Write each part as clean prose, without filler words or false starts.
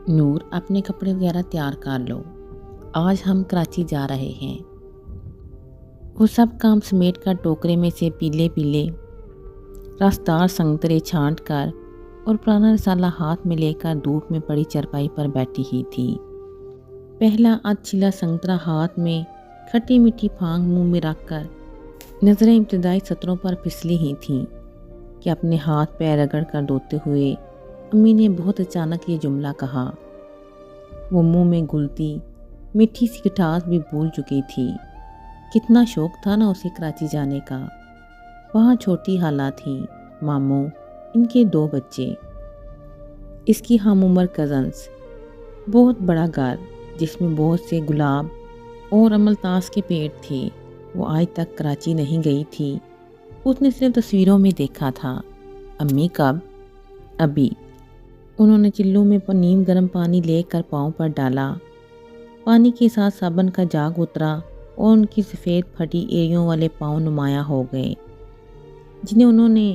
نور اپنے کپڑے وغیرہ تیار کر لو، آج ہم کراچی جا رہے ہیں۔ وہ سب کام سمیٹ کر ٹوکرے میں سے پیلے پیلے رسدار سنگترے چھانٹ کر اور پرانا رسالہ ہاتھ میں لے کر دھوپ میں پڑی چرپائی پر بیٹھی ہی تھی۔ پہلا ادھ چھلا سنگترا ہاتھ میں کھٹی میٹھی پھانگ منہ میں رکھ کر نظریں ابتدائی سطروں پر پھسلی ہی تھیں کہ اپنے ہاتھ پیر رگڑ کر دھوتے ہوئے امی نے بہت اچانک یہ جملہ کہا۔ وہ منہ میں گھلتی میٹھی سی کھٹاس بھی بھول چکی تھی۔ کتنا شوق تھا نا اسے کراچی جانے کا۔ وہاں چھوٹی خالہ تھیں، ماموں، ان کے 2 بچے، اس کی ہم عمر کزنس، بہت بڑا گھر جس میں بہت سے گلاب اور املتاس کے پیڑ تھے۔ وہ آج تک کراچی نہیں گئی تھی، اس نے صرف تصویروں میں دیکھا تھا۔ امی کب؟ ابھی۔ انہوں نے چلو میں نیم گرم پانی لے کر پاؤں پر ڈالا۔ پانی کے ساتھ صابن کا جاگ اترا اور ان کی سفید پھٹی ایڑیوں والے پاؤں نمایاں ہو گئے، جنہیں انہوں نے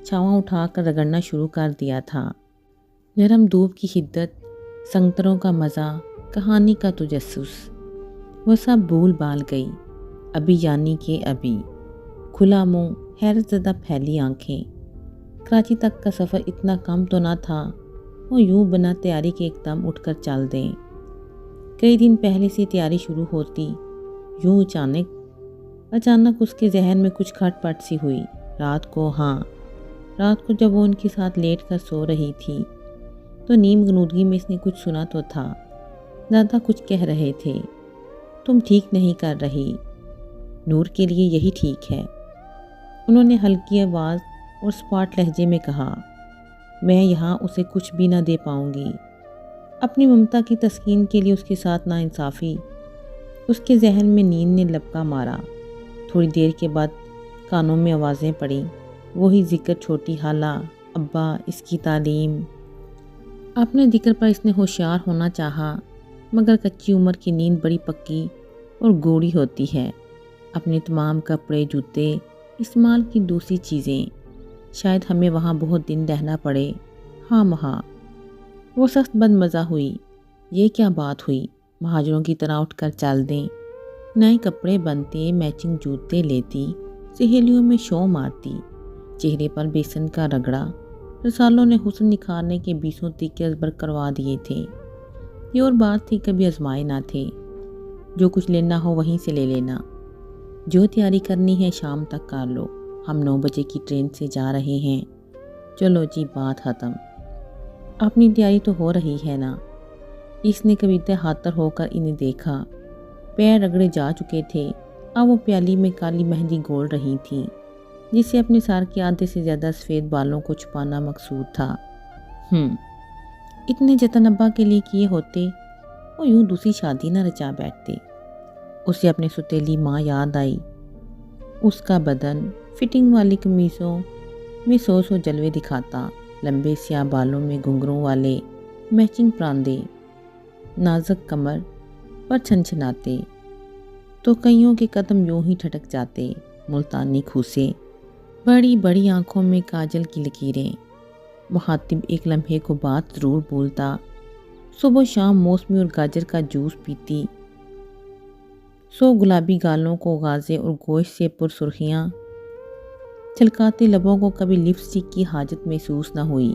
چھاواں اٹھا کر رگڑنا شروع کر دیا تھا۔ نرم دھوپ کی شدت، سنگتروں کا مزہ، کہانی کا تجسس، وہ سب بھول بھال گئی۔ ابھی یعنی کہ ابھی کھلا منہ، حیرت زدہ پھیلی آنکھیں۔ کراچی تک کا سفر اتنا کم تو نہ تھا وہ یوں بنا تیاری کے ایک دم اٹھ کر چل دیں۔ کئی دن پہلے سے تیاری شروع ہوتی، یوں اچانک اس کے ذہن میں کچھ کھٹ پٹ سی ہوئی۔ رات کو جب وہ ان کے ساتھ لیٹ کر سو رہی تھی تو نیم غنودگی میں اس نے کچھ سنا تو تھا۔ دادا کچھ کہہ رہے تھے، تم ٹھیک نہیں کر رہی، نور کے لیے یہی ٹھیک ہے۔ انہوں نے ہلکی آواز اور سپاٹ لہجے میں کہا، میں یہاں اسے کچھ بھی نہ دے پاؤں گی۔ اپنی ممتا کی تسکین کے لیے اس کے ساتھ ناانصافی۔ اس کے ذہن میں نیند نے لپکا مارا۔ تھوڑی دیر کے بعد کانوں میں آوازیں پڑیں، وہی ذکر چھوٹی خالہ، ابا، اس کی تعلیم۔ اپنے ذکر پر اس نے ہوشیار ہونا چاہا، مگر کچی عمر کی نیند بڑی پکی اور گوڑی ہوتی ہے۔ اپنے تمام کپڑے، جوتے، استعمال کی دوسری چیزیں، شاید ہمیں وہاں بہت دن رہنا پڑے، ہاں وہاں۔ وہ سخت بد مزہ ہوئی۔ یہ کیا بات ہوئی، مہاجروں کی طرح اٹھ کر چل دیں، نئے کپڑے بنتے، میچنگ جوتے لیتی، سہیلیوں میں شو مارتی، چہرے پر بیسن کا رگڑا۔ رسالوں نے حسن نکھارنے کے 20 طریقے ازبر کروا دیے تھے۔ یہ اور بات تھی، کبھی آزمائے نہ تھے۔ جو کچھ لینا ہو وہیں سے لے لینا، جو تیاری کرنی ہے شام تک کر لو، ہم 9 بجے کی ٹرین سے جا رہے ہیں۔ چلو جی، بات ختم۔ اپنی تیاری تو ہو رہی ہے نا؟ اس نے کبھی خاطر ہو کر انہیں دیکھا۔ پیر رگڑے جا چکے تھے، اب وہ پیالی میں کالی مہندی گھول رہی تھیں، جسے اپنے سر کے آدھے سے زیادہ سفید بالوں کو چھپانا مقصود تھا۔ اتنے جتن ابا کے لیے کیے ہوتے، وہ یوں دوسری شادی نہ رچا بیٹھتے۔ اسے اپنی ستیلی ماں یاد آئی۔ اس کا بدن فٹنگ والی قمیصوں میں 100 جلوے دکھاتا، لمبے سیاہ بالوں میں گھنگروں والے میچنگ پراندے، نازک کمر پر چھنچھناتے تو کئیوں کے قدم یوں ہی ٹھٹک جاتے۔ ملتانی کھوسے، بڑی بڑی آنکھوں میں کاجل کی لکیریں۔ مخاطب ایک لمحے کو بات ضرور بولتا، صبح و شام موسمی اور گاجر کا جوس پیتی، 100 گلابی گالوں کو غازے اور گوشت سے پرسرخیاں چھلکاتے لبوں کو کبھی لپسٹک کی حاجت محسوس نہ ہوئی۔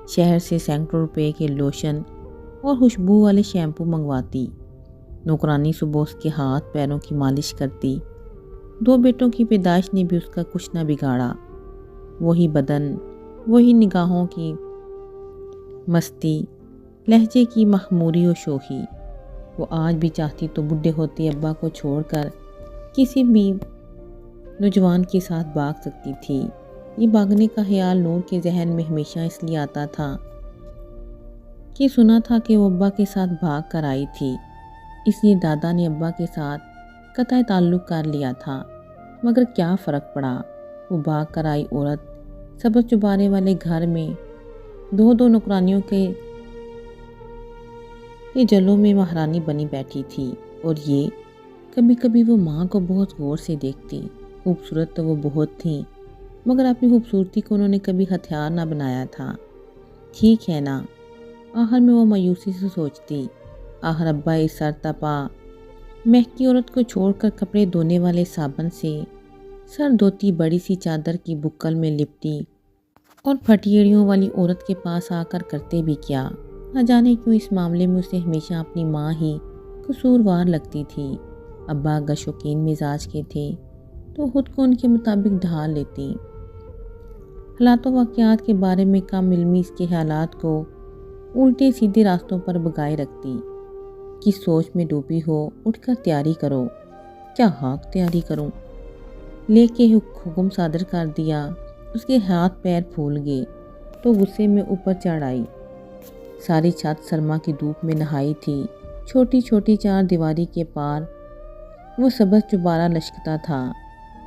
شہر سے سینکڑوں روپے کے لوشن اور خوشبو والے شیمپو منگواتی، نوکرانی صبح اس کے ہاتھ پیروں کی مالش کرتی۔ 2 بیٹوں کی پیدائش نے بھی اس کا کچھ نہ بگاڑا۔ وہی بدن، وہی نگاہوں کی مستی، لہجے کی مخموری و شوخی۔ وہ آج بھی چاہتی تو بڈھے ہوتے ابا کو چھوڑ کر کسی بھی نوجوان کے ساتھ بھاگ سکتی تھی۔ یہ بھاگنے کا خیال نور کے ذہن میں ہمیشہ اس لیے آتا تھا کہ سنا تھا کہ وہ ابا کے ساتھ بھاگ کر آئی تھی، اس لیے دادا نے ابا کے ساتھ قطع تعلق کر لیا تھا۔ مگر کیا فرق پڑا، وہ بھاگ کر آئی عورت سبز چوبارے والے گھر میں 2 نوکرانیوں کے جلوں میں مہارانی بنی بیٹھی تھی، اور یہ کبھی کبھی وہ ماں کو بہت غور سے دیکھتی۔ خوبصورت تو وہ بہت تھیں، مگر اپنی خوبصورتی کو انہوں نے کبھی ہتھیار نہ بنایا تھا۔ ٹھیک ہے نا، آخر میں وہ مایوسی سے سوچتی، آخر ابا اس سرتپا مہکی عورت کو چھوڑ کر کپڑے دھونے والے صابن سے سر دھوتی بڑی سی چادر کی بکل میں لپٹی اور پھٹیڑیوں والی عورت کے پاس آ کر کرتے بھی کیا۔ نہ جانے کیوں اس معاملے میں اسے ہمیشہ اپنی ماں ہی قصوروار لگتی تھی۔ ابا اگر شوقین مزاج کے تھے تو خود کو ان کے مطابق ڈھال لیتی۔ حالات و واقعات کے بارے میں کم علمی اس کے خیالات کو الٹے سیدھے راستوں پر بگائے رکھتی۔ کس سوچ میں ڈوبی ہو، اٹھ کر تیاری کرو۔ کیا ہاک تیاری کروں؟ لے کے حکم صادر کر دیا۔ اس کے ہاتھ پیر پھول گئے تو غصے میں اوپر چڑھ آئی۔ ساری چھت سرما کی دھوپ میں نہائی تھی۔ چھوٹی چھوٹی چار دیواری کے پار وہ سبز چوبارہ لشکتا تھا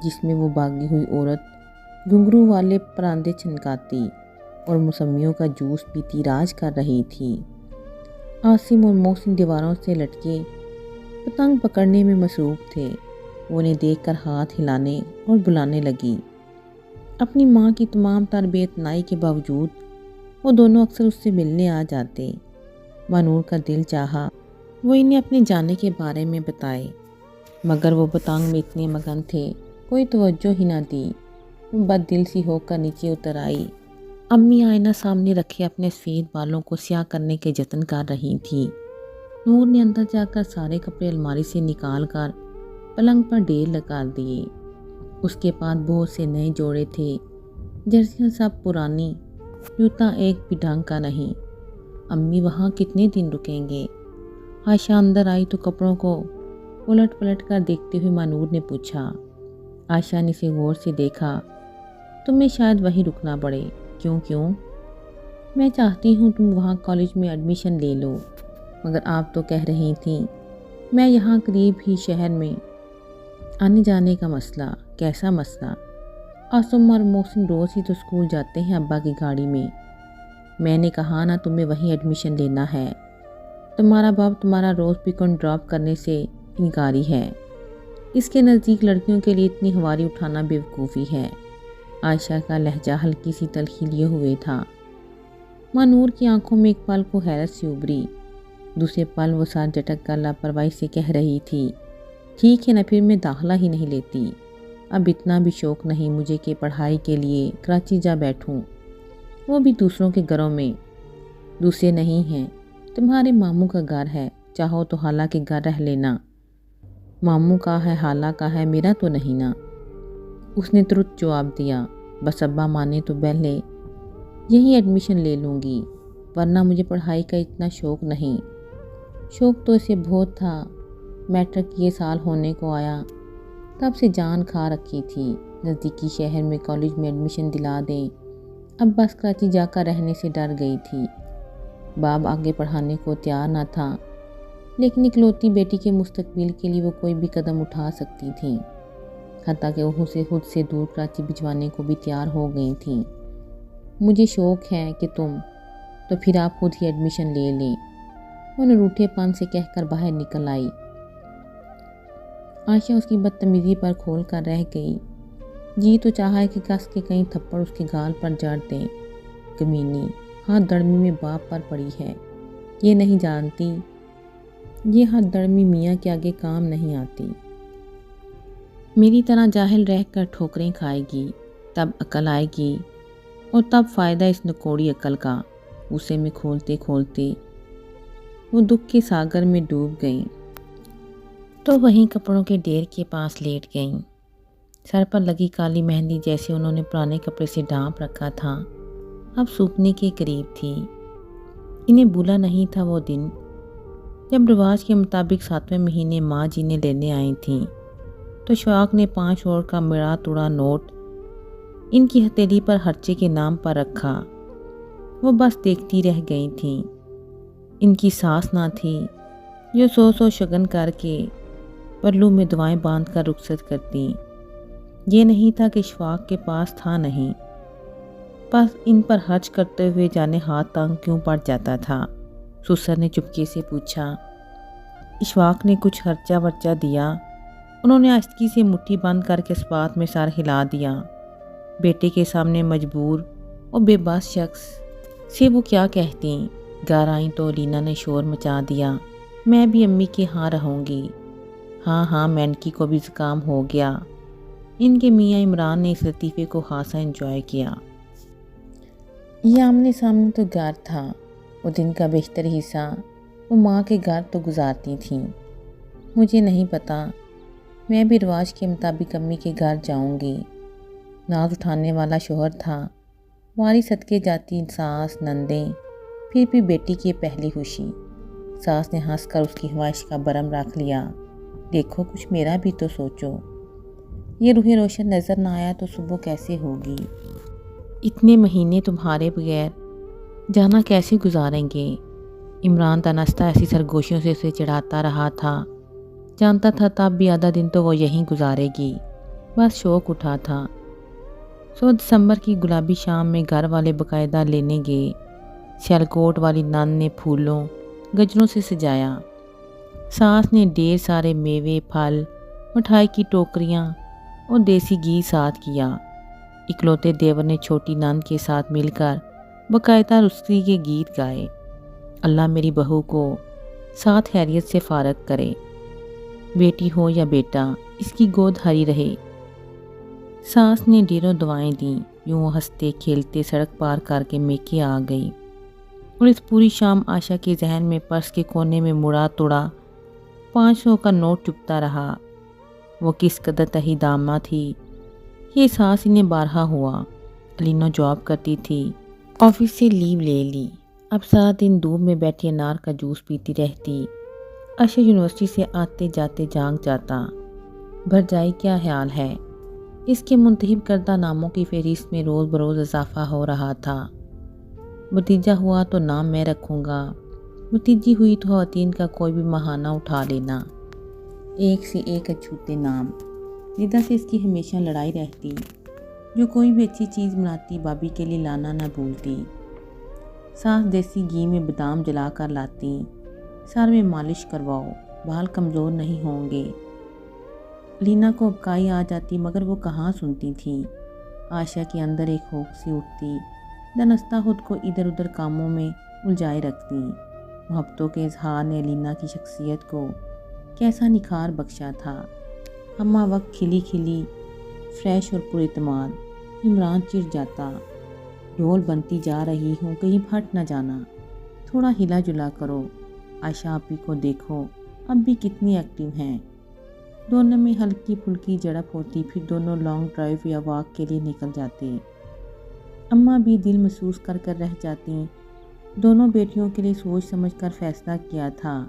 جس میں وہ بھاگی ہوئی عورت گھنگرو والے پراندے چھنکاتی اور موسمیوں کا جوس پیتی راج کر رہی تھی۔ عاصم اور محسن دیواروں سے لٹکے پتنگ پکڑنے میں مصروف تھے۔ وہ انہیں دیکھ کر ہاتھ ہلانے اور بلانے لگی۔ اپنی ماں کی تمام تر بے اتنائی کے باوجود وہ دونوں اکثر اس سے ملنے آ جاتے۔ مانور کا دل چاہا وہ انہیں اپنے جانے کے بارے میں بتائے، مگر وہ پتنگ میں اتنے مگن تھے کوئی توجہ ہی نہ دی۔ وہ بد دل سی ہو کر نیچے اتر آئی۔ امی آئینہ سامنے رکھے اپنے سفید بالوں کو سیاہ کرنے کے جتن کر رہی تھی۔ نور نے اندر جا کر سارے کپڑے الماری سے نکال کر پلنگ پر ڈھیر لگا دیے۔ اس کے پاس بہت سے نئے جوڑے تھے، جرسیاں سب پرانی، جوتا ایک بھی ڈھنگ کا نہیں۔ امی وہاں کتنے دن رکیں گے؟ عائشہ اندر آئی تو کپڑوں کو الٹ پلٹ کر دیکھتے ہوئے مانور نے پوچھا۔ عائشہ نے اسے غور سے دیکھا۔ تمہیں شاید وہیں رکنا پڑے۔ کیوں؟ میں چاہتی ہوں تم وہاں کالج میں ایڈمیشن لے لو، مگر آپ تو کہہ رہی تھیں میں یہاں قریب ہی شہر میں آنے جانے کا مسئلہ۔ کیسا مسئلہ؟ عاصم اور محسن روز ہی تو اسکول جاتے ہیں ابا کی گاڑی میں۔ میں نے کہا نا تمہیں وہیں ایڈمیشن لینا ہے۔ تمہارا باپ تمہارا روز پک اینڈ ڈراپ کرنے سے انکاری ہے۔ اس کے نزدیک لڑکیوں کے لیے اتنی ہواری اٹھانا بیوقوفی ہے۔ عائشہ کا لہجہ ہلکی سی تلخی لیے ہوئے تھا۔ مانور کی آنکھوں میں ایک پل کو حیرت سے ابھری، دوسرے پل وہ سر جھٹک کر لاپرواہی سے کہہ رہی تھی، ٹھیک ہے نا، پھر میں داخلہ ہی نہیں لیتی۔ اب اتنا بھی شوق نہیں مجھے کہ پڑھائی کے لیے کراچی جا بیٹھوں، وہ بھی دوسروں کے گھروں میں۔ دوسرے نہیں ہیں، تمہارے ماموں کا گھر ہے، چاہو تو خالہ کے گھر رہ لینا۔ ماموں کا ہے، خالہ کا ہے، میرا تو نہیں نا۔ اس نے ترت جواب دیا، بس ابا مانے تو پہلے یہیں ایڈمیشن لے لوں گی، ورنہ مجھے پڑھائی کا اتنا شوق نہیں۔ شوق تو اسے بہت تھا، میٹرک یہ سال ہونے کو آیا تب سے جان کھا رکھی تھی نزدیکی شہر میں کالج میں ایڈمیشن دلا دیں۔ اب بس کراچی جا کر رہنے سے ڈر گئی تھی۔ باپ آگے پڑھانے کو تیار نہ تھا، لیکن اکلوتی بیٹی کے مستقبل کے لیے وہ کوئی بھی قدم اٹھا سکتی تھیں، حتیٰ کہ وہ اسے خود سے دور کراچی بھجوانے کو بھی تیار ہو گئی تھیں۔ مجھے شوق ہے کہ تم، تو پھر آپ خود ہی ایڈمیشن لے لیں، انہیں روٹھے پن سے کہہ کر باہر نکل آئی۔ عائشہ اس کی بدتمیزی پر کھول کر رہ گئی۔ جی تو چاہا ہے کہ کس کے کئی تھپڑ اس کے گال پر جڑ دیں۔ کمینی، ہاتھ دڑمی میں باپ پر پڑی ہے، یہ نہیں جانتی یہ ہاتھ دڑمی میاں کے آگے کام نہیں آتی۔ میری طرح جاہل رہ کر ٹھوکریں کھائے گی، تب عقل آئے گی، اور تب فائدہ اس نکوڑی عقل کا۔ اسے میں کھولتے کھولتے وہ دکھ کے ساگر میں ڈوب گئیں، تو وہیں کپڑوں کے ڈھیر کے پاس لیٹ گئیں۔ سر پر لگی کالی مہندی جیسے انہوں نے پرانے کپڑے سے ڈھانپ رکھا تھا، اب سوکھنے کے قریب تھی۔ انہیں بھولا نہیں تھا وہ دن جب رواج کے مطابق 7ویں مہینے ماں جی نے لینے آئی تھیں، تو شوق نے 5 اور کا مڑا توڑا نوٹ ان کی ہتھیلی پر خرچے کے نام پر رکھا۔ وہ بس دیکھتی رہ گئی تھیں۔ ان کی ساس نہ تھی جو 100 شگن کر کے پرلو میں دعائیں باندھ کر رخصت کرتی۔ یہ نہیں تھا کہ اشفاق کے پاس تھا نہیں، بس ان پر خرچ کرتے ہوئے جانے ہاتھ تنگ کیوں پڑ جاتا تھا۔ سسر نے چپکے سے پوچھا۔ اشفاق نے کچھ خرچہ ورچہ دیا۔ انہوں نے آہستگی سے مٹھی بند کر کے اس بات میں سر ہلا دیا۔ بیٹے کے سامنے مجبور اور بے بس شخص سے وہ کیا کہتی، گھر آئیں تو لینا نے شور مچا دیا، میں بھی امی کے ہاں رہوں گی۔ ہاں ہاں مینکی کو بھی زکام ہو گیا۔ ان کے میاں عمران نے اس لطیفے کو خاصا انجوائے کیا۔ یہ آمنے سامنے تو گھر تھا، وہ دن کا بیشتر حصہ وہ ماں کے گھر تو گزارتی تھیں۔ مجھے نہیں پتا، میں بھی رواج کے مطابق امی کے گھر جاؤں گی۔ ناز اٹھانے والا شوہر تھا، واری صدقے جاتی ساس نندیں، پھر بھی بیٹی کی پہلی خوشی۔ ساس نے ہنس کر اس کی خواہش کا برم رکھ لیا، دیکھو کچھ میرا بھی تو سوچو، یہ روح روشن نظر نہ آیا تو صبح کیسے ہوگی؟ اتنے مہینے تمہارے بغیر جانا کیسے گزاریں گے؟ عمران تنستہ ایسی سرگوشیوں سے اسے چڑھاتا رہا تھا، جانتا تھا تب بھی آدھا دن تو وہ یہیں گزارے گی، بس شوق اٹھا تھا۔ دسمبر کی گلابی شام میں گھر والے باقاعدہ لینے گئے۔ سیالکوٹ والی نان نے پھولوں گجروں سے سجایا، ساس نے ڈھیر سارے میوے پھل مٹھائی کی ٹوکریاں اور دیسی گھی ساتھ کیا۔ اکلوتے دیور نے چھوٹی نان کے ساتھ مل کر باقاعدہ رسکی کے گیت گائے، اللہ میری بہو کو ساتھ خیریت سے فارغ کرے، بیٹی ہو یا بیٹا اس کی گود ہری رہے۔ ساس نے ڈھیروں دعائیں دیں، یوں وہ ہنستے کھیلتے سڑک پار کر کے میکے آ گئی، اور اس پوری شام آشا کے ذہن میں پرس کے کونے میں مڑا توڑا 500 کا نوٹ چپتا رہا۔ وہ کس قدر تہی دامہ تھی، یہ احساس انہیں بارہا ہوا۔ علینا جاب کرتی تھی، آفس سے لیو لے لی، اب سارا دن دھوپ میں بیٹھی انار کا جوس پیتی رہتی۔ آشا یونیورسٹی سے آتے جاتے جانگ جاتا، بھرجائی کیا خیال ہے؟ اس کے منتخب کردہ ناموں کی فہرست میں روز بروز اضافہ ہو رہا تھا۔ بھتیجا ہوا تو نام میں رکھوں گا، بھتیجی ہوئی تو خواتین کا کوئی بھی بہانہ اٹھا لینا، ایک سے ایک اچھوتے نام۔ ندا سے اس کی ہمیشہ لڑائی رہتی، جو کوئی بھی اچھی چیز بناتی بھابھی کے لیے لانا نہ بھولتی۔ ساس دیسی گھی میں بادام جلا کر لاتی، سر میں مالش کرواؤ، بال کمزور نہیں ہوں گے۔ لینا کو ابکائی آ جاتی مگر وہ کہاں سنتی تھی۔ آشا کے اندر ایک ہوک سی اٹھتی، دنستہ خود کو ادھر ادھر کاموں میں الجھائے رکھتی۔ محبتوں کے اظہار نے لینا کی شخصیت کو کیسا نکھار بخشا تھا، ہمہ وقت کھلی کھلی فریش اور پر اعتماد۔ عمران چڑ جاتا، ڈھول بنتی جا رہی ہوں کہیں پھٹ نہ جانا، تھوڑا ہلا جلا کرو، عائشہ آپی کو دیکھو اب بھی کتنی ایکٹیو ہیں۔ دونوں میں ہلکی پھلکی جھڑپ ہوتی، پھر دونوں لانگ ڈرائیو یا واک کے لیے نکل جاتے۔ اماں بھی دل محسوس کر کر رہ جاتی، دونوں بیٹیوں کے لیے سوچ سمجھ کر فیصلہ کیا تھا،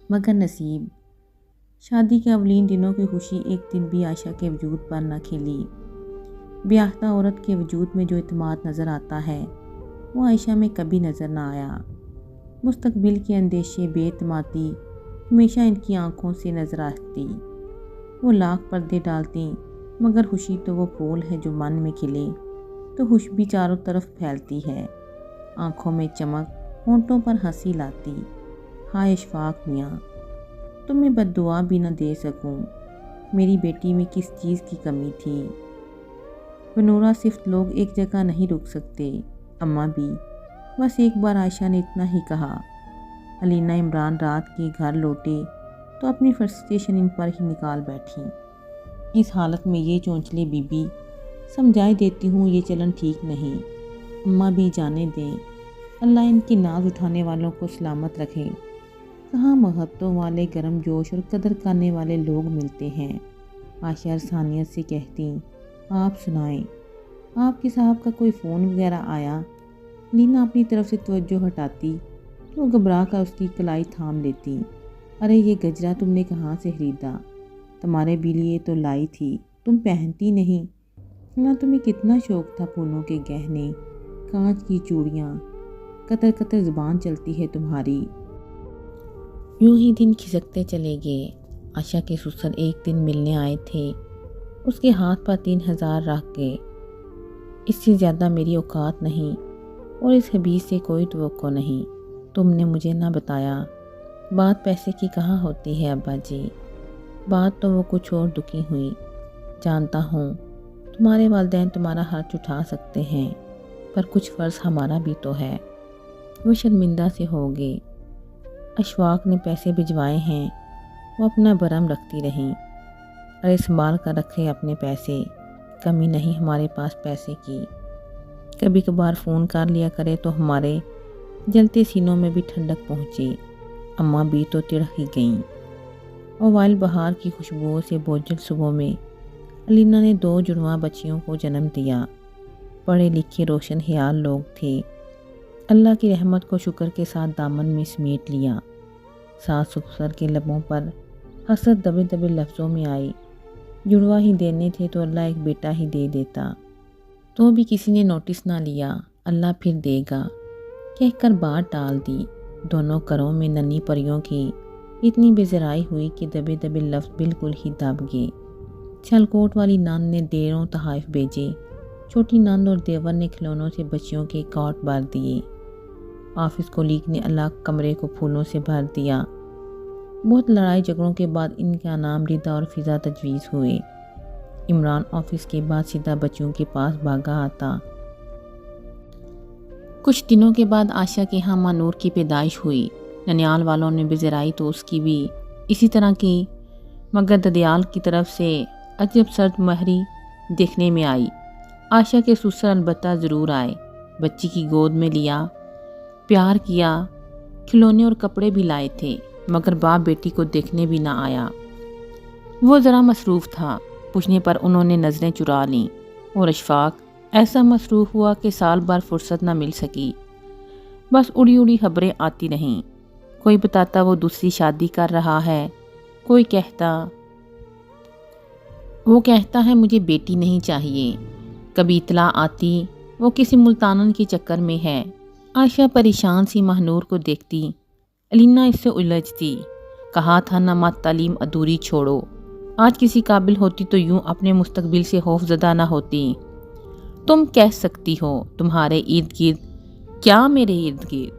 مگر نصیب۔ شادی کے اولین دنوں کی خوشی ایک دن بھی عائشہ کے وجود پر نہ کھلی۔ بیاہتہ عورت کے وجود میں جو اعتماد نظر آتا ہے وہ عائشہ میں کبھی نظر نہ آیا۔ مستقبل کے اندیشے، بے اعتمادی ہمیشہ ان کی آنکھوں سے نظر آتی۔ وہ لاکھ پردے ڈالتی مگر خوشی تو وہ پھول ہے جو من میں کھلے تو خوشبو چاروں طرف پھیلتی ہے، آنکھوں میں چمک، ہونٹوں پر ہنسی لاتی۔ ہائے اشفاق میاں، تمہیں بد دعا بھی نہ دے سکوں، میری بیٹی میں کس چیز کی کمی تھی؟ بنورا صرف لوگ ایک جگہ نہیں رک سکتے، اماں بھی۔ بس ایک بار عائشہ نے اتنا ہی کہا۔ علینا عمران رات کے گھر لوٹے تو اپنی فرسٹریشن ان پر ہی نکال بیٹھی۔ اس حالت میں یہ چونچلے بی بی، سمجھائی دیتی ہوں یہ چلن ٹھیک نہیں، اماں بھی جانے دیں، اللہ ان کی ناز اٹھانے والوں کو سلامت رکھے۔ کہاں محبتوں والے گرم جوش اور قدر کرنے والے لوگ ملتے ہیں۔ عائشہ ثانیت سے کہتی، آپ سنائیں، آپ کے صاحب کا کوئی فون وغیرہ آیا؟ لینا اپنی طرف سے توجہ ہٹاتی تو وہ گھبرا کر اس کی کلائی تھام لیتی۔ ارے یہ گجرا تم نے کہاں سے خریدا؟ تمہارے بھی لیے تو لائی تھی، تم پہنتی نہیں نہ، تمہیں کتنا شوق تھا پھولوں کے گہنے، کانچ کی چوڑیاں، قطر قطر زبان چلتی ہے تمہاری۔ یوں ہی دن کھسکتے چلے گئے۔ عائشہ کے سسر ایک دن ملنے آئے تھے، اس کے ہاتھ پر 3000 رکھ گئے، اس سے زیادہ میری اوقات نہیں اور اس حبیب سے کوئی توقع نہیں، تم نے مجھے نہ بتایا۔ بات پیسے کی کہاں ہوتی ہے ابا جی، بات تو وہ کچھ اور دکھی ہوئی۔ جانتا ہوں تمہارے والدین تمہارا خرچ اٹھا سکتے ہیں، پر کچھ فرض ہمارا بھی تو ہے۔ وہ شرمندہ سے ہو گئے۔ اشفاق نے پیسے بھجوائے ہیں، وہ اپنا برم رکھتی رہیں۔ ارے سنبھال کر رکھے اپنے پیسے، کمی نہیں ہمارے پاس پیسے کی۔ کبھی کبھار فون کر لیا کرے تو ہمارے جلتے سینوں میں بھی ٹھنڈک پہنچے۔ اماں بھی تو تڑک ہی گئیں۔ اوائل بہار کی خوشبوؤں سے بوجھل صبح میں علینا نے 2 جڑواں بچیوں کو جنم دیا۔ پڑھے لکھے روشن خیال لوگ تھے۔ اللہ کی رحمت کو شکر کے ساتھ دامن میں سمیٹ لیا۔ ساس سسر کے لبوں پر حسرت دبے دبے لفظوں میں آئی، جڑوا ہی دینے تھے تو اللہ ایک بیٹا ہی دے دیتا۔ تو بھی کسی نے نوٹس نہ لیا، اللہ پھر دے گا کہہ کر بات ٹال دی۔ دونوں کروں میں ننھی پریوں کی اتنی بے ذرائی ہوئی کہ دبے دبے لفظ بالکل ہی دب گئے۔ چھلکوٹ والی ناند نے دیروں تحائف بھیجے، چھوٹی ناند اور دیور نے کھلونوں سے بچیوں کے کاٹ بھر دیے۔ آفس کولیگ نے الگ کمرے کو پھولوں سے بھر دیا۔ بہت لڑائی جھگڑوں کے بعد ان کا نام ردا اور فضا تجویز ہوئے۔ عمران آفس کے بعد سیدھا بچیوں کے پاس بھاگا آتا۔ کچھ دنوں کے بعد عائشہ کے ہاں ماں نور کی پیدائش ہوئی۔ ننیال والوں نے بزرائی تو اس کی بھی اسی طرح کی، مگر ددیال کی طرف سے عجب سرد مہری دیکھنے میں آئی۔ عائشہ کے سسر البتہ ضرور آئے، بچی کی گود میں لیا، پیار کیا، کھلونے اور کپڑے بھی لائے تھے، مگر باپ بیٹی کو دیکھنے بھی نہ آیا۔ وہ ذرا مصروف تھا، پوچھنے پر انہوں نے نظریں چرا لیں، اور اشفاق ایسا مصروف ہوا کہ سال بھر فرصت نہ مل سکی۔ بس اڑی اڑی خبریں آتی رہیں، کوئی بتاتا وہ دوسری شادی کر رہا ہے، کوئی کہتا ہے مجھے بیٹی نہیں چاہیے، کبھی اطلاع آتی وہ کسی ملتانن کے چکر میں ہے۔ عائشہ پریشان سی مہنور کو دیکھتی، علینا اس سے الجھتی، کہا تھا نہ مت تعلیم ادھوری چھوڑو، آج کسی قابل ہوتی تو یوں اپنے مستقبل سے خوف زدہ نہ ہوتی۔ تم کہہ سکتی ہو تمہارے ارد گرد، کیا میرے ارد گرد؟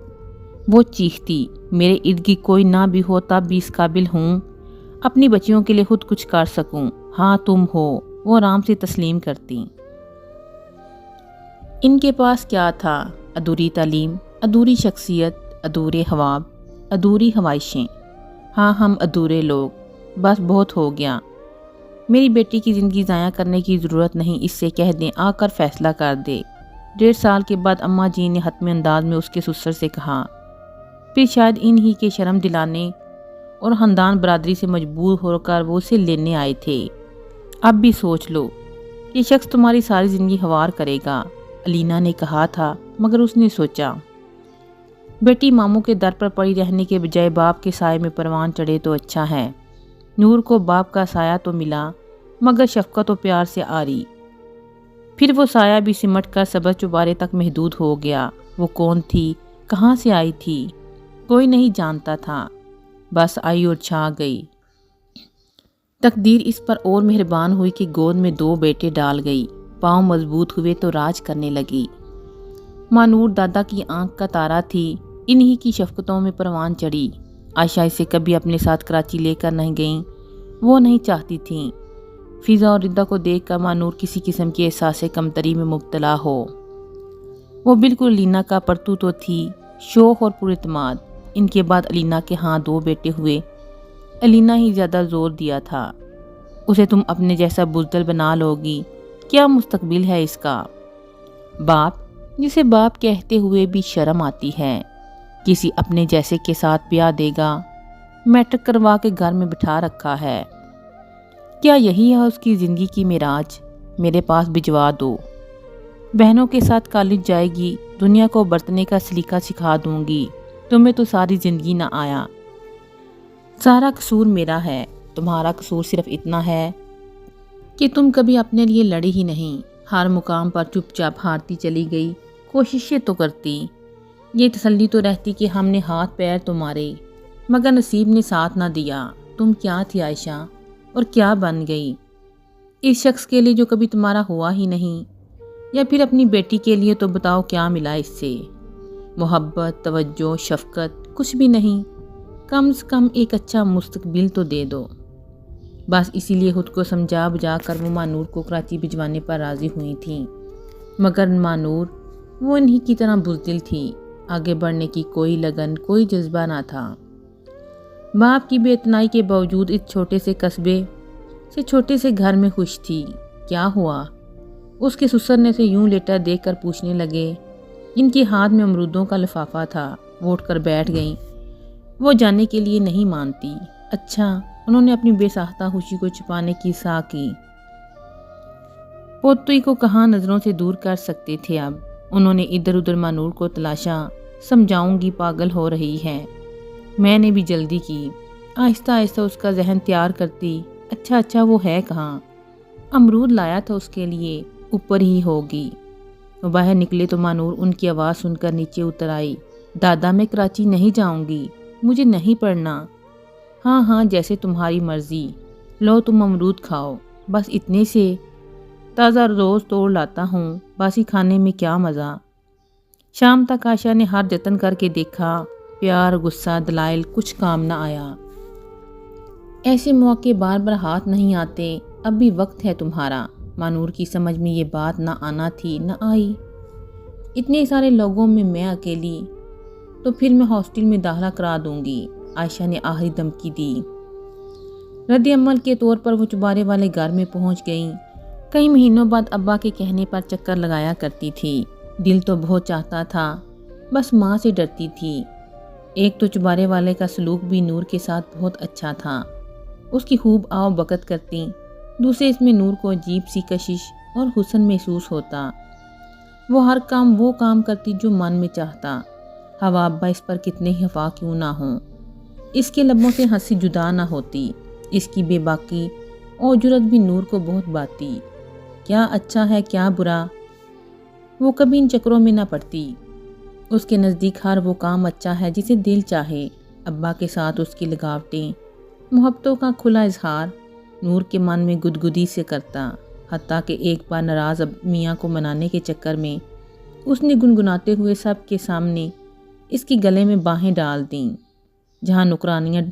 وہ چیختی، میرے ارد گرد کوئی نہ بھی ہو تب بھی اس قابل ہوں اپنی بچیوں کے لیے خود کچھ کر سکوں۔ ہاں تم ہو، وہ آرام سے تسلیم کرتی۔ ان کے پاس کیا تھا؟ ادھوری تعلیم، ادھوری شخصیت، ادھورے خواب، ادھوری خواہشیں۔ ہاں ہم ادھورے لوگ، بس بہت ہو گیا، میری بیٹی کی زندگی ضائع کرنے کی ضرورت نہیں، اس سے کہہ دیں آ کر فیصلہ کر دے۔ 1.5 سال کے بعد اماں جی نے حتمی انداز میں اس کے سسر سے کہا، پھر شاید ان ہی کے شرم دلانے اور خاندان برادری سے مجبور ہو کر وہ اسے لینے آئے تھے۔ اب بھی سوچ لو، یہ شخص تمہاری ساری زندگی خوار کرے گا، علینا نے کہا تھا، مگر اس نے سوچا بیٹی ماموں کے در پر پڑی رہنے کے بجائے باپ کے سائے میں پروان چڑھے تو اچھا ہے۔ نور کو باپ کا سایہ تو ملا، مگر شفقت و پیار سے آری، پھر وہ سایہ بھی سمٹ کر سبز چوبارے تک محدود ہو گیا۔ وہ کون تھی، کہاں سے آئی تھی، کوئی نہیں جانتا تھا، بس آئی اور چھا گئی۔ تقدیر اس پر اور مہربان ہوئی کہ گود میں 2 بیٹے ڈال گئی، پاؤں مضبوط ہوئے تو راج کرنے لگی۔ ماں نور دادا کی آنکھ کا تارا تھی، انہی کی شفقتوں میں پروان چڑھی۔ عائشہ اسے کبھی اپنے ساتھ کراچی لے کر نہیں گئیں، وہ نہیں چاہتی تھیں فضا اور ردا کو دیکھ کر ماں نور کسی قسم کے احساس کمتری میں مبتلا ہو۔ وہ بالکل علینا کا پرتو تو تھی، شوق اور پراعتماد۔ ان کے بعد علینا کے ہاں 2 بیٹے ہوئے، علینا ہی زیادہ زور دیا تھا، اسے تم اپنے جیسا بزدل بنا لوگی، کیا مستقبل ہے اس کا؟ باپ جسے باپ کہتے ہوئے بھی شرم آتی ہے، کسی اپنے جیسے کے ساتھ بیاہ دے گا، میٹرک کروا کے گھر میں بٹھا رکھا ہے، کیا یہی ہے اس کی زندگی کی معراج؟ میرے پاس بھجوا دو، بہنوں کے ساتھ کالج جائے گی، دنیا کو برتنے کا سلیقہ سکھا دوں گی، تمہیں تو ساری زندگی نہ آیا، سارا قصور میرا ہے، تمہارا قصور صرف اتنا ہے کہ تم کبھی اپنے لیے لڑی ہی نہیں، ہر مقام پر چپ چاپ ہارتی چلی گئی، کوششیں تو کرتی، یہ تسلی تو رہتی کہ ہم نے ہاتھ پیر تو مارے، مگر نصیب نے ساتھ نہ دیا۔ تم کیا تھی عائشہ، اور کیا بن گئی اس شخص کے لیے جو کبھی تمہارا ہوا ہی نہیں؟ یا پھر اپنی بیٹی کے لیے تو بتاؤ کیا ملا اس سے؟ محبت، توجہ، شفقت، کچھ بھی نہیں، کم سے کم ایک اچھا مستقبل تو دے دو۔ بس اسی لیے خود کو سمجھا بجھا کر وہ ماں نور کو کراچی بھجوانے پر راضی ہوئی تھیں، مگر ماں نور وہ انہی کی طرح بزدل تھی، آگے بڑھنے کی کوئی لگن، کوئی جذبہ نہ تھا۔ باپ کی بے اتنائی کے باوجود اس چھوٹے سے قصبے سے چھوٹے سے گھر میں خوش تھی۔ کیا ہوا؟ اس کے سسر نے اسے یوں لیٹا دیکھ کر پوچھنے لگے۔ ان کے ہاتھ میں امرودوں کا لفافہ تھا۔ وہ اٹھ کر بیٹھ گئیں۔ وہ جانے کے لیے نہیں مانتی۔ اچھا، انہوں نے اپنی بے ساختہ خوشی کو چھپانے کی سعی کی۔ پوتوئی کو کہاں نظروں سے دور کر سکتے تھے اب؟ انہوں نے ادھر ادھر مانور کو تلاشا۔ سمجھاؤں گی، پاگل ہو رہی ہے۔ میں نے بھی جلدی کی۔ آہستہ آہستہ اس کا ذہن تیار کرتی۔ اچھا وہ ہے کہاں؟ امرود لایا تھا اس کے لیے، اوپر ہی ہوگی۔ وہ باہر نکلے تو مانور ان کی آواز سن کر نیچے اتر آئی۔ دادا، میں کراچی نہیں جاؤں گی، مجھے نہیں پڑھنا۔ ہاں جیسے تمہاری مرضی، لو تم امرود کھاؤ، بس اتنے سے؟ تازہ روز توڑ لاتا ہوں، باسی کھانے میں کیا مزہ۔ شام تک عائشہ نے ہر جتن کر کے دیکھا، پیار، غصہ، دلائل، کچھ کام نہ آیا۔ ایسے موقع بار بار ہاتھ نہیں آتے، اب بھی وقت ہے تمہارا۔ مانور کی سمجھ میں یہ بات نہ آنا تھی، نہ آئی۔ اتنے سارے لوگوں میں میں اکیلی، تو پھر میں ہاسٹل میں داخلہ کرا دوں گی، عائشہ نے آخری دھمکی دی۔ رد عمل کے طور پر وہ چوبارے والے گھر میں پہنچ گئیں۔ کئی مہینوں بعد ابا کے کہنے پر چکر لگایا کرتی تھی۔ دل تو بہت چاہتا تھا، بس ماں سے ڈرتی تھی۔ ایک تو چوبارے والے کا سلوک بھی نور کے ساتھ بہت اچھا تھا، اس کی خوب آؤ بکت کرتی۔ دوسرے اس میں نور کو عجیب سی کشش اور حسن محسوس ہوتا۔ وہ ہر وہ کام کرتی جو من میں چاہتا۔ ہوا ابا اس پر کتنے ہی خفا کیوں نہ ہوں، اس کے لبوں سے ہنسی جدا نہ ہوتی۔ اس کی بے باکی اور جرت بھی نور کو بہت باتی۔ کیا اچھا ہے، کیا برا، وہ کبھی ان چکروں میں نہ پڑتی۔ اس کے نزدیک ہر وہ کام اچھا ہے جسے دل چاہے۔ ابا کے ساتھ اس کی لگاوٹیں، محبتوں کا کھلا اظہار نور کے من میں گدگدی سے کرتا، حتیٰ کہ ایک بار ناراض میاں کو منانے کے چکر میں اس نے گنگناتے ہوئے سب کے سامنے اس کی گلے میں باہیں ڈال دیں۔ جہاں نکرانیاں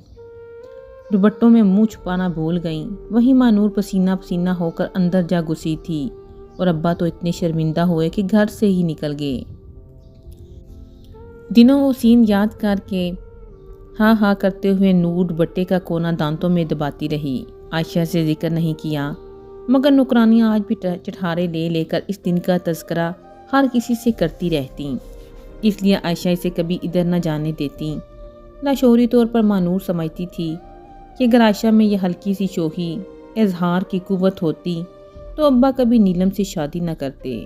دوپٹوں میں منہ چھپانا بھول گئیں، وہیں مانور پسینہ پسینہ ہو کر اندر جا گھسی تھی، اور ابا تو اتنے شرمندہ ہوئے کہ گھر سے ہی نکل گئے۔ دنوں وہ سین یاد کر کے ہاں کرتے ہوئے نور دوپٹے کا کونا دانتوں میں دباتی رہی۔ عائشہ سے ذکر نہیں کیا، مگر نکرانیاں آج بھی چٹھارے لے لے کر اس دن کا تذکرہ ہر کسی سے کرتی رہتیں، اس لیے عائشہ اسے کبھی ادھر نہ جانے دیتی۔ لاشعوری طور پر مانور سمجھتی تھی کہ اگر عائشہ میں یہ ہلکی سی شوخی اظہار کی قوت ہوتی تو ابا کبھی نیلم سے شادی نہ کرتے۔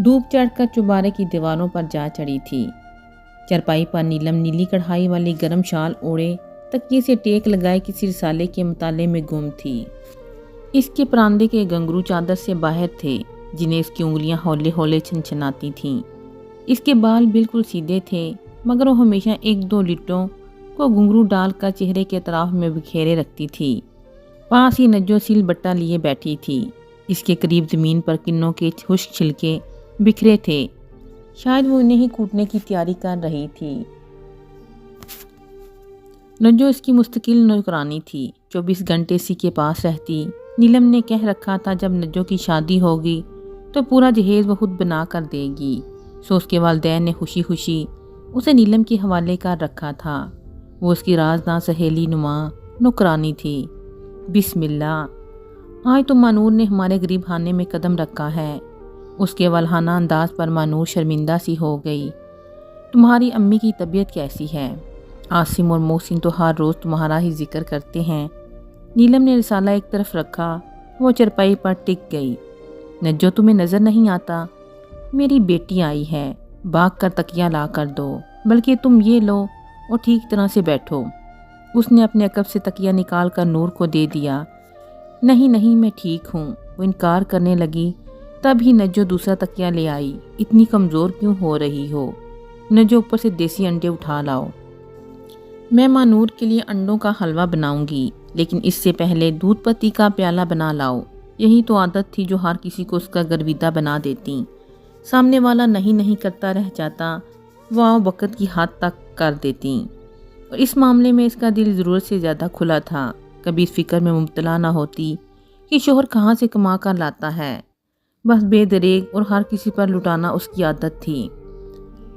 دھوپ چڑھ کر چوبارے کی دیواروں پر جا چڑھی تھی۔ چرپائی پر نیلم نیلی کڑھائی والی گرم شال اوڑھے تکیے سے ٹیک لگائے کسی رسالے کے مطالعے میں گم تھی۔ اس کے پراندے کے گھنگرو چادر سے باہر تھے، جنہیں اس کی انگلیاں ہولے ہولے چھنچھناتی تھیں۔ اس کے بال بالکل سیدھے تھے، مگر وہ ہمیشہ ایک دو لٹوں کو گھنگرو ڈال کر چہرے کے اطراف میں بکھیرے رکھتی تھی۔ پاس ہی نجو سیل بٹا لیے بیٹھی تھی۔ اس کے قریب زمین پر کنوں کے خشک چھلکے بکھرے تھے، شاید وہ انہیں ہی کوٹنے کی تیاری کر رہی تھی۔ نجو اس کی مستقل نوکرانی تھی، 24 گھنٹے اسی کے پاس رہتی۔ نیلم نے کہہ رکھا تھا جب نجو کی شادی ہوگی تو پورا جہیز وہ خود بنا کر دے گی، سو اس کے والدین نے خوشی خوشی اسے نیلم کے حوالے کر رکھا تھا۔ وہ اس کی رازداں سہیلی نما نوکرانی تھی۔ بسم اللہ، آج تو مانور نے ہمارے غریب خانے میں قدم رکھا ہے۔ اس کے والہانہ انداز پر مانور شرمندہ سی ہو گئی۔ تمہاری امی کی طبیعت کیسی ہے؟ عاصم اور محسن تو ہر روز تمہارا ہی ذکر کرتے ہیں۔ نیلم نے رسالہ ایک طرف رکھا، وہ چرپائی پر ٹک گئی۔ نجو تمہیں نظر نہیں آتا؟ میری بیٹی آئی ہے، بھاگ کر تکیہ لا کر دو، بلکہ تم یہ لو اور ٹھیک طرح سے بیٹھو۔ اس نے اپنے عقب سے تکیہ نکال کر نور کو دے دیا۔ نہیں میں ٹھیک ہوں، وہ انکار کرنے لگی۔ تب ہی نجو دوسرا تکیہ لے آئی۔ اتنی کمزور کیوں ہو رہی ہو؟ نجو اوپر سے دیسی انڈے اٹھا لاؤ۔ میں مانور کے لیے انڈوں کا حلوہ بناؤں گی، لیکن اس سے پہلے دودھ پتی کا پیالہ بنا لاؤ۔ یہی تو عادت تھی جو ہر کسی کو اس کا گرویدہ بنا دیتی۔ سامنے والا نہیں کرتا رہ جاتا، وہ آؤ وقت کی حد تک کر دیتی۔ اور اس معاملے میں اس کا دل ضرورت سے زیادہ کھلا تھا۔ کبھی اس فکر میں مبتلا نہ ہوتی کہ شوہر کہاں سے کما کر لاتا ہے، بس بے دریغ اور ہر کسی پر لٹانا اس کی عادت تھی۔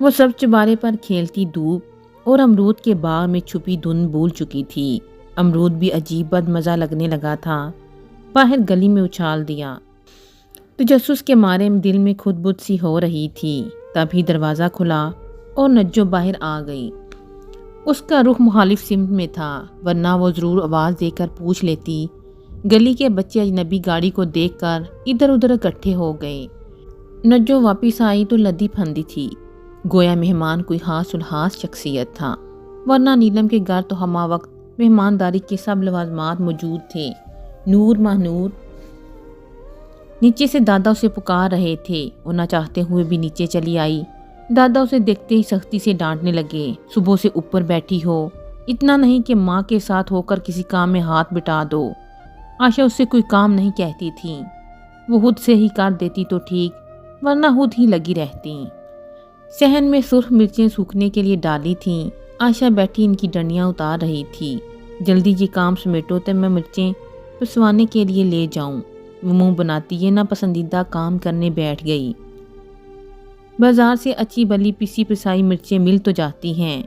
وہ سب چبارے پر کھیلتی دھوپ اور امرود کے باغ میں چھپی دھند بھول چکی تھی۔ امرود بھی عجیب بد مزہ لگنے لگا تھا۔ باہر گلی میں اچھال دیا۔ تجسس کے مارے دل میں خود بد سی ہو رہی تھی۔ تبھی دروازہ کھلا اور نجو باہر آ گئی۔ اس کا رخ مخالف سمت میں تھا، ورنہ وہ ضرور آواز دے کر پوچھ لیتی۔ گلی کے بچے اجنبی گاڑی کو دیکھ کر ادھر ادھر اکٹھے ہو گئے۔ نجو واپس آئی تو لدی پھندی تھی، گویا مہمان کوئی ہاس الحاس شخصیت تھا، ورنہ نیلم کے گھر تو ہمہ وقت مہمانداری کے سب لوازمات موجود تھے۔ نور ماہ نیچے سے دادا اسے پکار رہے تھے۔ وہ نہ چاہتے ہوئے بھی نیچے چلی آئی۔ دادا اسے دیکھتے ہی سختی سے ڈانٹنے لگے۔ صبح سے اوپر بیٹھی ہو، اتنا نہیں کہ ماں کے ساتھ ہو کر کسی کام میں ہاتھ بٹا دو۔ آشا اس سے کوئی کام نہیں کہتی تھی، وہ خود سے ہی کر دیتی تو ٹھیک، ورنہ خود ہی لگی رہتی۔ صحن میں سرخ مرچیں سوکھنے کے لیے ڈالی تھیں۔ آشا بیٹھی ان کی ڈنڈیاں اتار رہی تھی۔ جلدی یہ کام سمیٹو تو میں مرچیں پسوانے کے لیے لے جاؤں۔ وہ منہ بناتی یہ ناپسندیدہ کام کرنے بیٹھ گئی۔ بازار سے اچھی بلی پسی پسائی مرچیں مل تو جاتی ہیں۔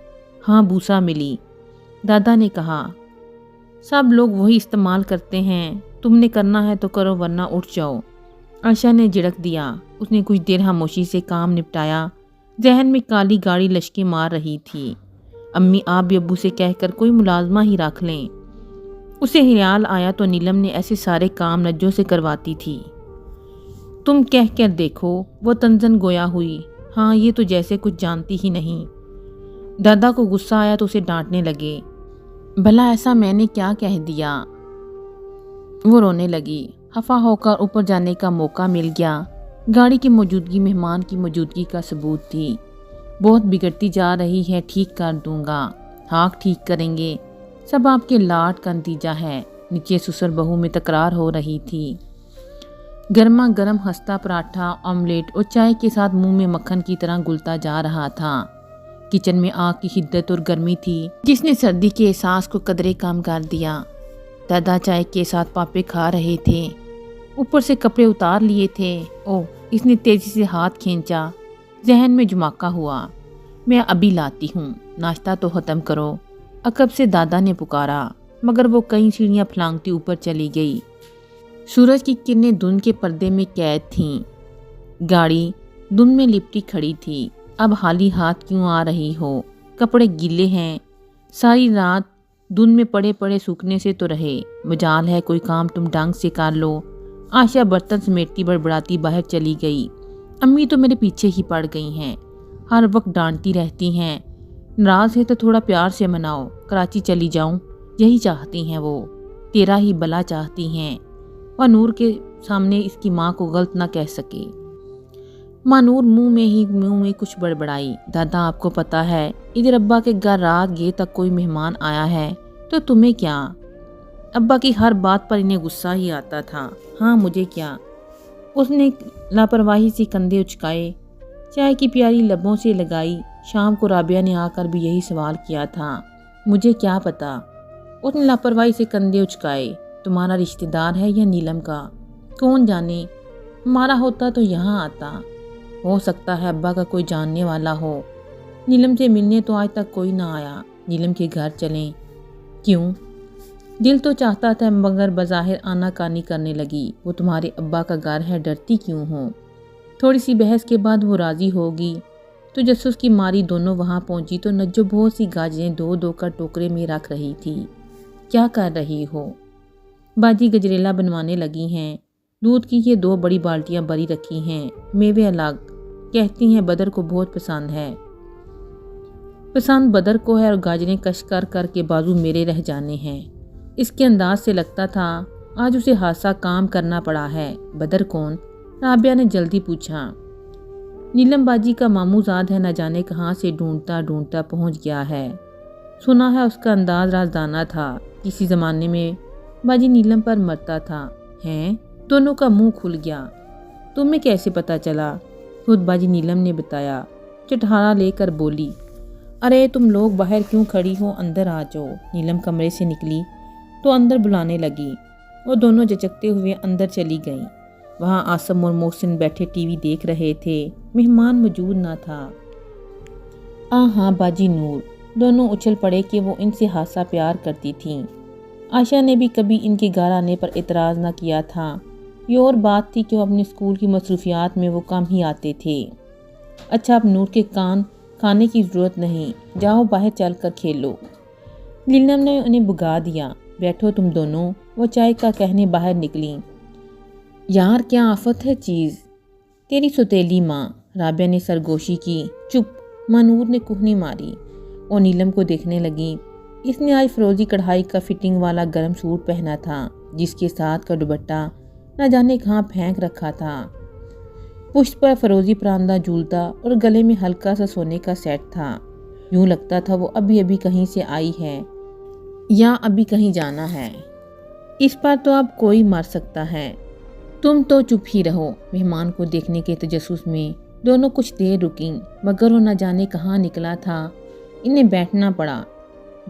ہاں بوسا ملی۔ دادا نے کہا، سب لوگ وہی استعمال کرتے ہیں، تم نے کرنا ہے تو کرو ورنہ اٹھ جاؤ۔ آشا نے جھڑک دیا۔ اس نے کچھ دیر خاموشی سے کام نپٹایا۔ ذہن میں کالی گاڑی لشکیں مار رہی تھی۔ امی آپ بھی ابو سے کہہ کر کوئی ملازمہ ہی رکھ لیں۔ اسے خیال آیا تو نیلم نے ایسے سارے کام نجو سے کرواتی تھی۔ تم کہہ کر دیکھو، وہ تنزن گویا ہوئی۔ ہاں یہ تو جیسے کچھ جانتی ہی نہیں۔ دادا کو غصہ آیا تو اسے ڈانٹنے لگے۔ بھلا ایسا میں نے کیا کہہ دیا؟ وہ رونے لگی۔ خفا ہو کر اوپر جانے کا موقع مل گیا۔ گاڑی کی موجودگی مہمان کی موجودگی کا ثبوت تھی۔ بہت بگڑتی جا رہی ہے، ٹھیک کر دوں گا۔ ہاک ٹھیک کریں گے، سب آپ کے لاٹ کا نتیجہ ہے۔ نیچے سسر بہو میں تکرار ہو رہی تھی۔ گرما گرم ہنستا پراٹھا، آملیٹ اور چائے کے ساتھ منہ میں مکھن کی طرح گلتا جا رہا تھا۔ کچن میں آگ کی شدت اور گرمی تھی جس نے سردی کے احساس کو قدرے کم کر دیا۔ دادا چائے کے ساتھ پاپے کھا رہے تھے، اوپر سے کپڑے اتار لیے تھے۔ اس نے تیزی سے ہاتھ کھینچا۔ ذہن میں جماکا ہوا، میں ابھی لاتی ہوں، ناشتہ تو ختم کرو۔ عقب سے دادا نے پکارا، مگر وہ کئی سیڑھیاں پھلانگتی اوپر چلی گئی۔ سورج کی کرنیں دھند کے پردے میں قید تھیں۔ گاڑی دھند میں لپٹی کھڑی تھی۔ اب خالی ہاتھ کیوں آ رہی ہو؟ کپڑے گیلے ہیں، ساری رات دھند میں پڑے پڑے سوکھنے سے تو رہے۔ مجال ہے کوئی کام تم ڈھنگ سے کر لو۔ آشا برتن سمیٹتی بڑبڑاتی باہر چلی گئی۔ امی تو میرے پیچھے ہی پڑ گئی ہیں، ہر وقت ڈانٹتی رہتی ہیں۔ ناراض ہے تو تھوڑا پیار سے مناؤ، کراچی چلی جاؤں، یہی چاہتی ہیں وہ، تیرا ہی بلا چاہتی ہیں۔ اور نور کے سامنے اس کی ماں کو غلط نہ کہہ سکے۔ ماں نور منہ میں کچھ بڑبڑائی۔ دادا آپ کو پتا ہے ادھر ابا کے گھر رات گئے تک کوئی مہمان آیا ہے تو تمہیں کیا؟ ابا کی ہر بات پر انہیں غصہ ہی آتا تھا۔ ہاں مجھے کیا؟ اس نے لاپرواہی سے کندھے اچکائے، چائے کی پیالی لبوں سے لگائی۔ شام کو رابعہ نے آ کر بھی یہی سوال کیا تھا، مجھے کیا پتا؟ اس نے لاپرواہی سے کندھے اچکائے۔ تمہارا رشتہ دار ہے یا نیلم کا؟ کون جانے، ہمارا ہوتا تو یہاں آتا۔ ہو سکتا ہے ابا کا کوئی جاننے والا ہو۔ نیلم سے ملنے تو آج تک کوئی نہ آیا۔ نیلم کے گھر چلیں۔ کیوں؟ دل تو چاہتا تھا مگر بظاہر آناکانی کرنے لگی۔ وہ تمہارے ابا کا گھر ہے، ڈرتی کیوں ہو؟ تھوڑی سی بحث کے بعد وہ راضی ہوگی۔ تو جسوس کی ماری دونوں وہاں پہنچی تو نجو بہت سی گاجریں دو دو کر ٹوکرے میں رکھ رہی تھی۔ کیا کر رہی ہو؟ باجی گجریلا بنوانے لگی ہیں، دودھ کی یہ 2 بڑی بالٹیاں بری رکھی ہیں، میوے الگ، کہتی ہیں بدر کو بہت پسند ہے۔ پسند بدر کو ہے اور گاجریں کش کر کر کے بازو میرے رہ جانے ہیں۔ اس کے انداز سے لگتا تھا آج اسے حادثہ کام کرنا پڑا ہے۔ بدر کون؟ رابعہ نے جلدی پوچھا۔ نیلم باجی کا ماموں زاد ہے، نہ جانے کہاں سے ڈھونڈتا ڈھونڈتا پہنچ گیا ہے۔ سنا ہے اس کا انداز رازدانہ تھا، کسی زمانے میں باجی نیلم پر مرتا تھا۔ ہیں؟ دونوں کا منہ کھل گیا۔ تمہیں کیسے پتا چلا؟ خود باجی نیلم نے بتایا۔ چٹھارا لے کر بولی، ارے تم لوگ باہر کیوں کھڑی ہو، اندر آ جاؤ۔ نیلم کمرے سے نکلی تو اندر بلانے لگی۔ وہ دونوں جچکتے ہوئے اندر چلی گئیں۔ وہاں آسم اور محسن بیٹھے ٹی وی دیکھ رہے تھے، مہمان موجود نہ تھا۔ ہاں باجی نور، دونوں اچھل پڑے کہ وہ ان سے حادثہ پیار کرتی تھیں۔ عائشہ نے بھی کبھی ان کے گھر آنے پر اعتراض نہ کیا تھا۔ یہ اور بات تھی کہ وہ اپنے اسکول کی مصروفیات میں وہ کم ہی آتے تھے۔ اچھا اب نور کے کان کھانے کی ضرورت نہیں، جاؤ باہر چل کر کھیلو۔ نیلم نے انہیں بھگا دیا۔ بیٹھو تم دونوں، وہ چائے کا کہنے باہر نکلیں۔ یار کیا آفت ہے چیز، تیری سوتیلی ماں، رابعہ نے سرگوشی کی۔ چپ، مانور نے کوہنی ماری اور نیلم کو دیکھنے لگی۔ اس نے آج فروزی کڑھائی کا فٹنگ والا گرم سوٹ پہنا تھا، جس کے ساتھ کا دوپٹہ نہ جانے کہاں پھینک رکھا تھا۔ پشت پر فروزی پراندہ جھولتا اور گلے میں ہلکا سا سونے کا سیٹ تھا۔ یوں لگتا تھا وہ ابھی ابھی کہیں سے آئی ہے یا ابھی کہیں جانا ہے۔ اس پر تو اب کوئی مر سکتا ہے۔ تم تو چپ ہی رہو۔ مہمان کو دیکھنے کے تجسس میں دونوں کچھ دیر رکیں، مگر وہ نہ جانے کہاں نکلا تھا۔ انہیں بیٹھنا پڑا۔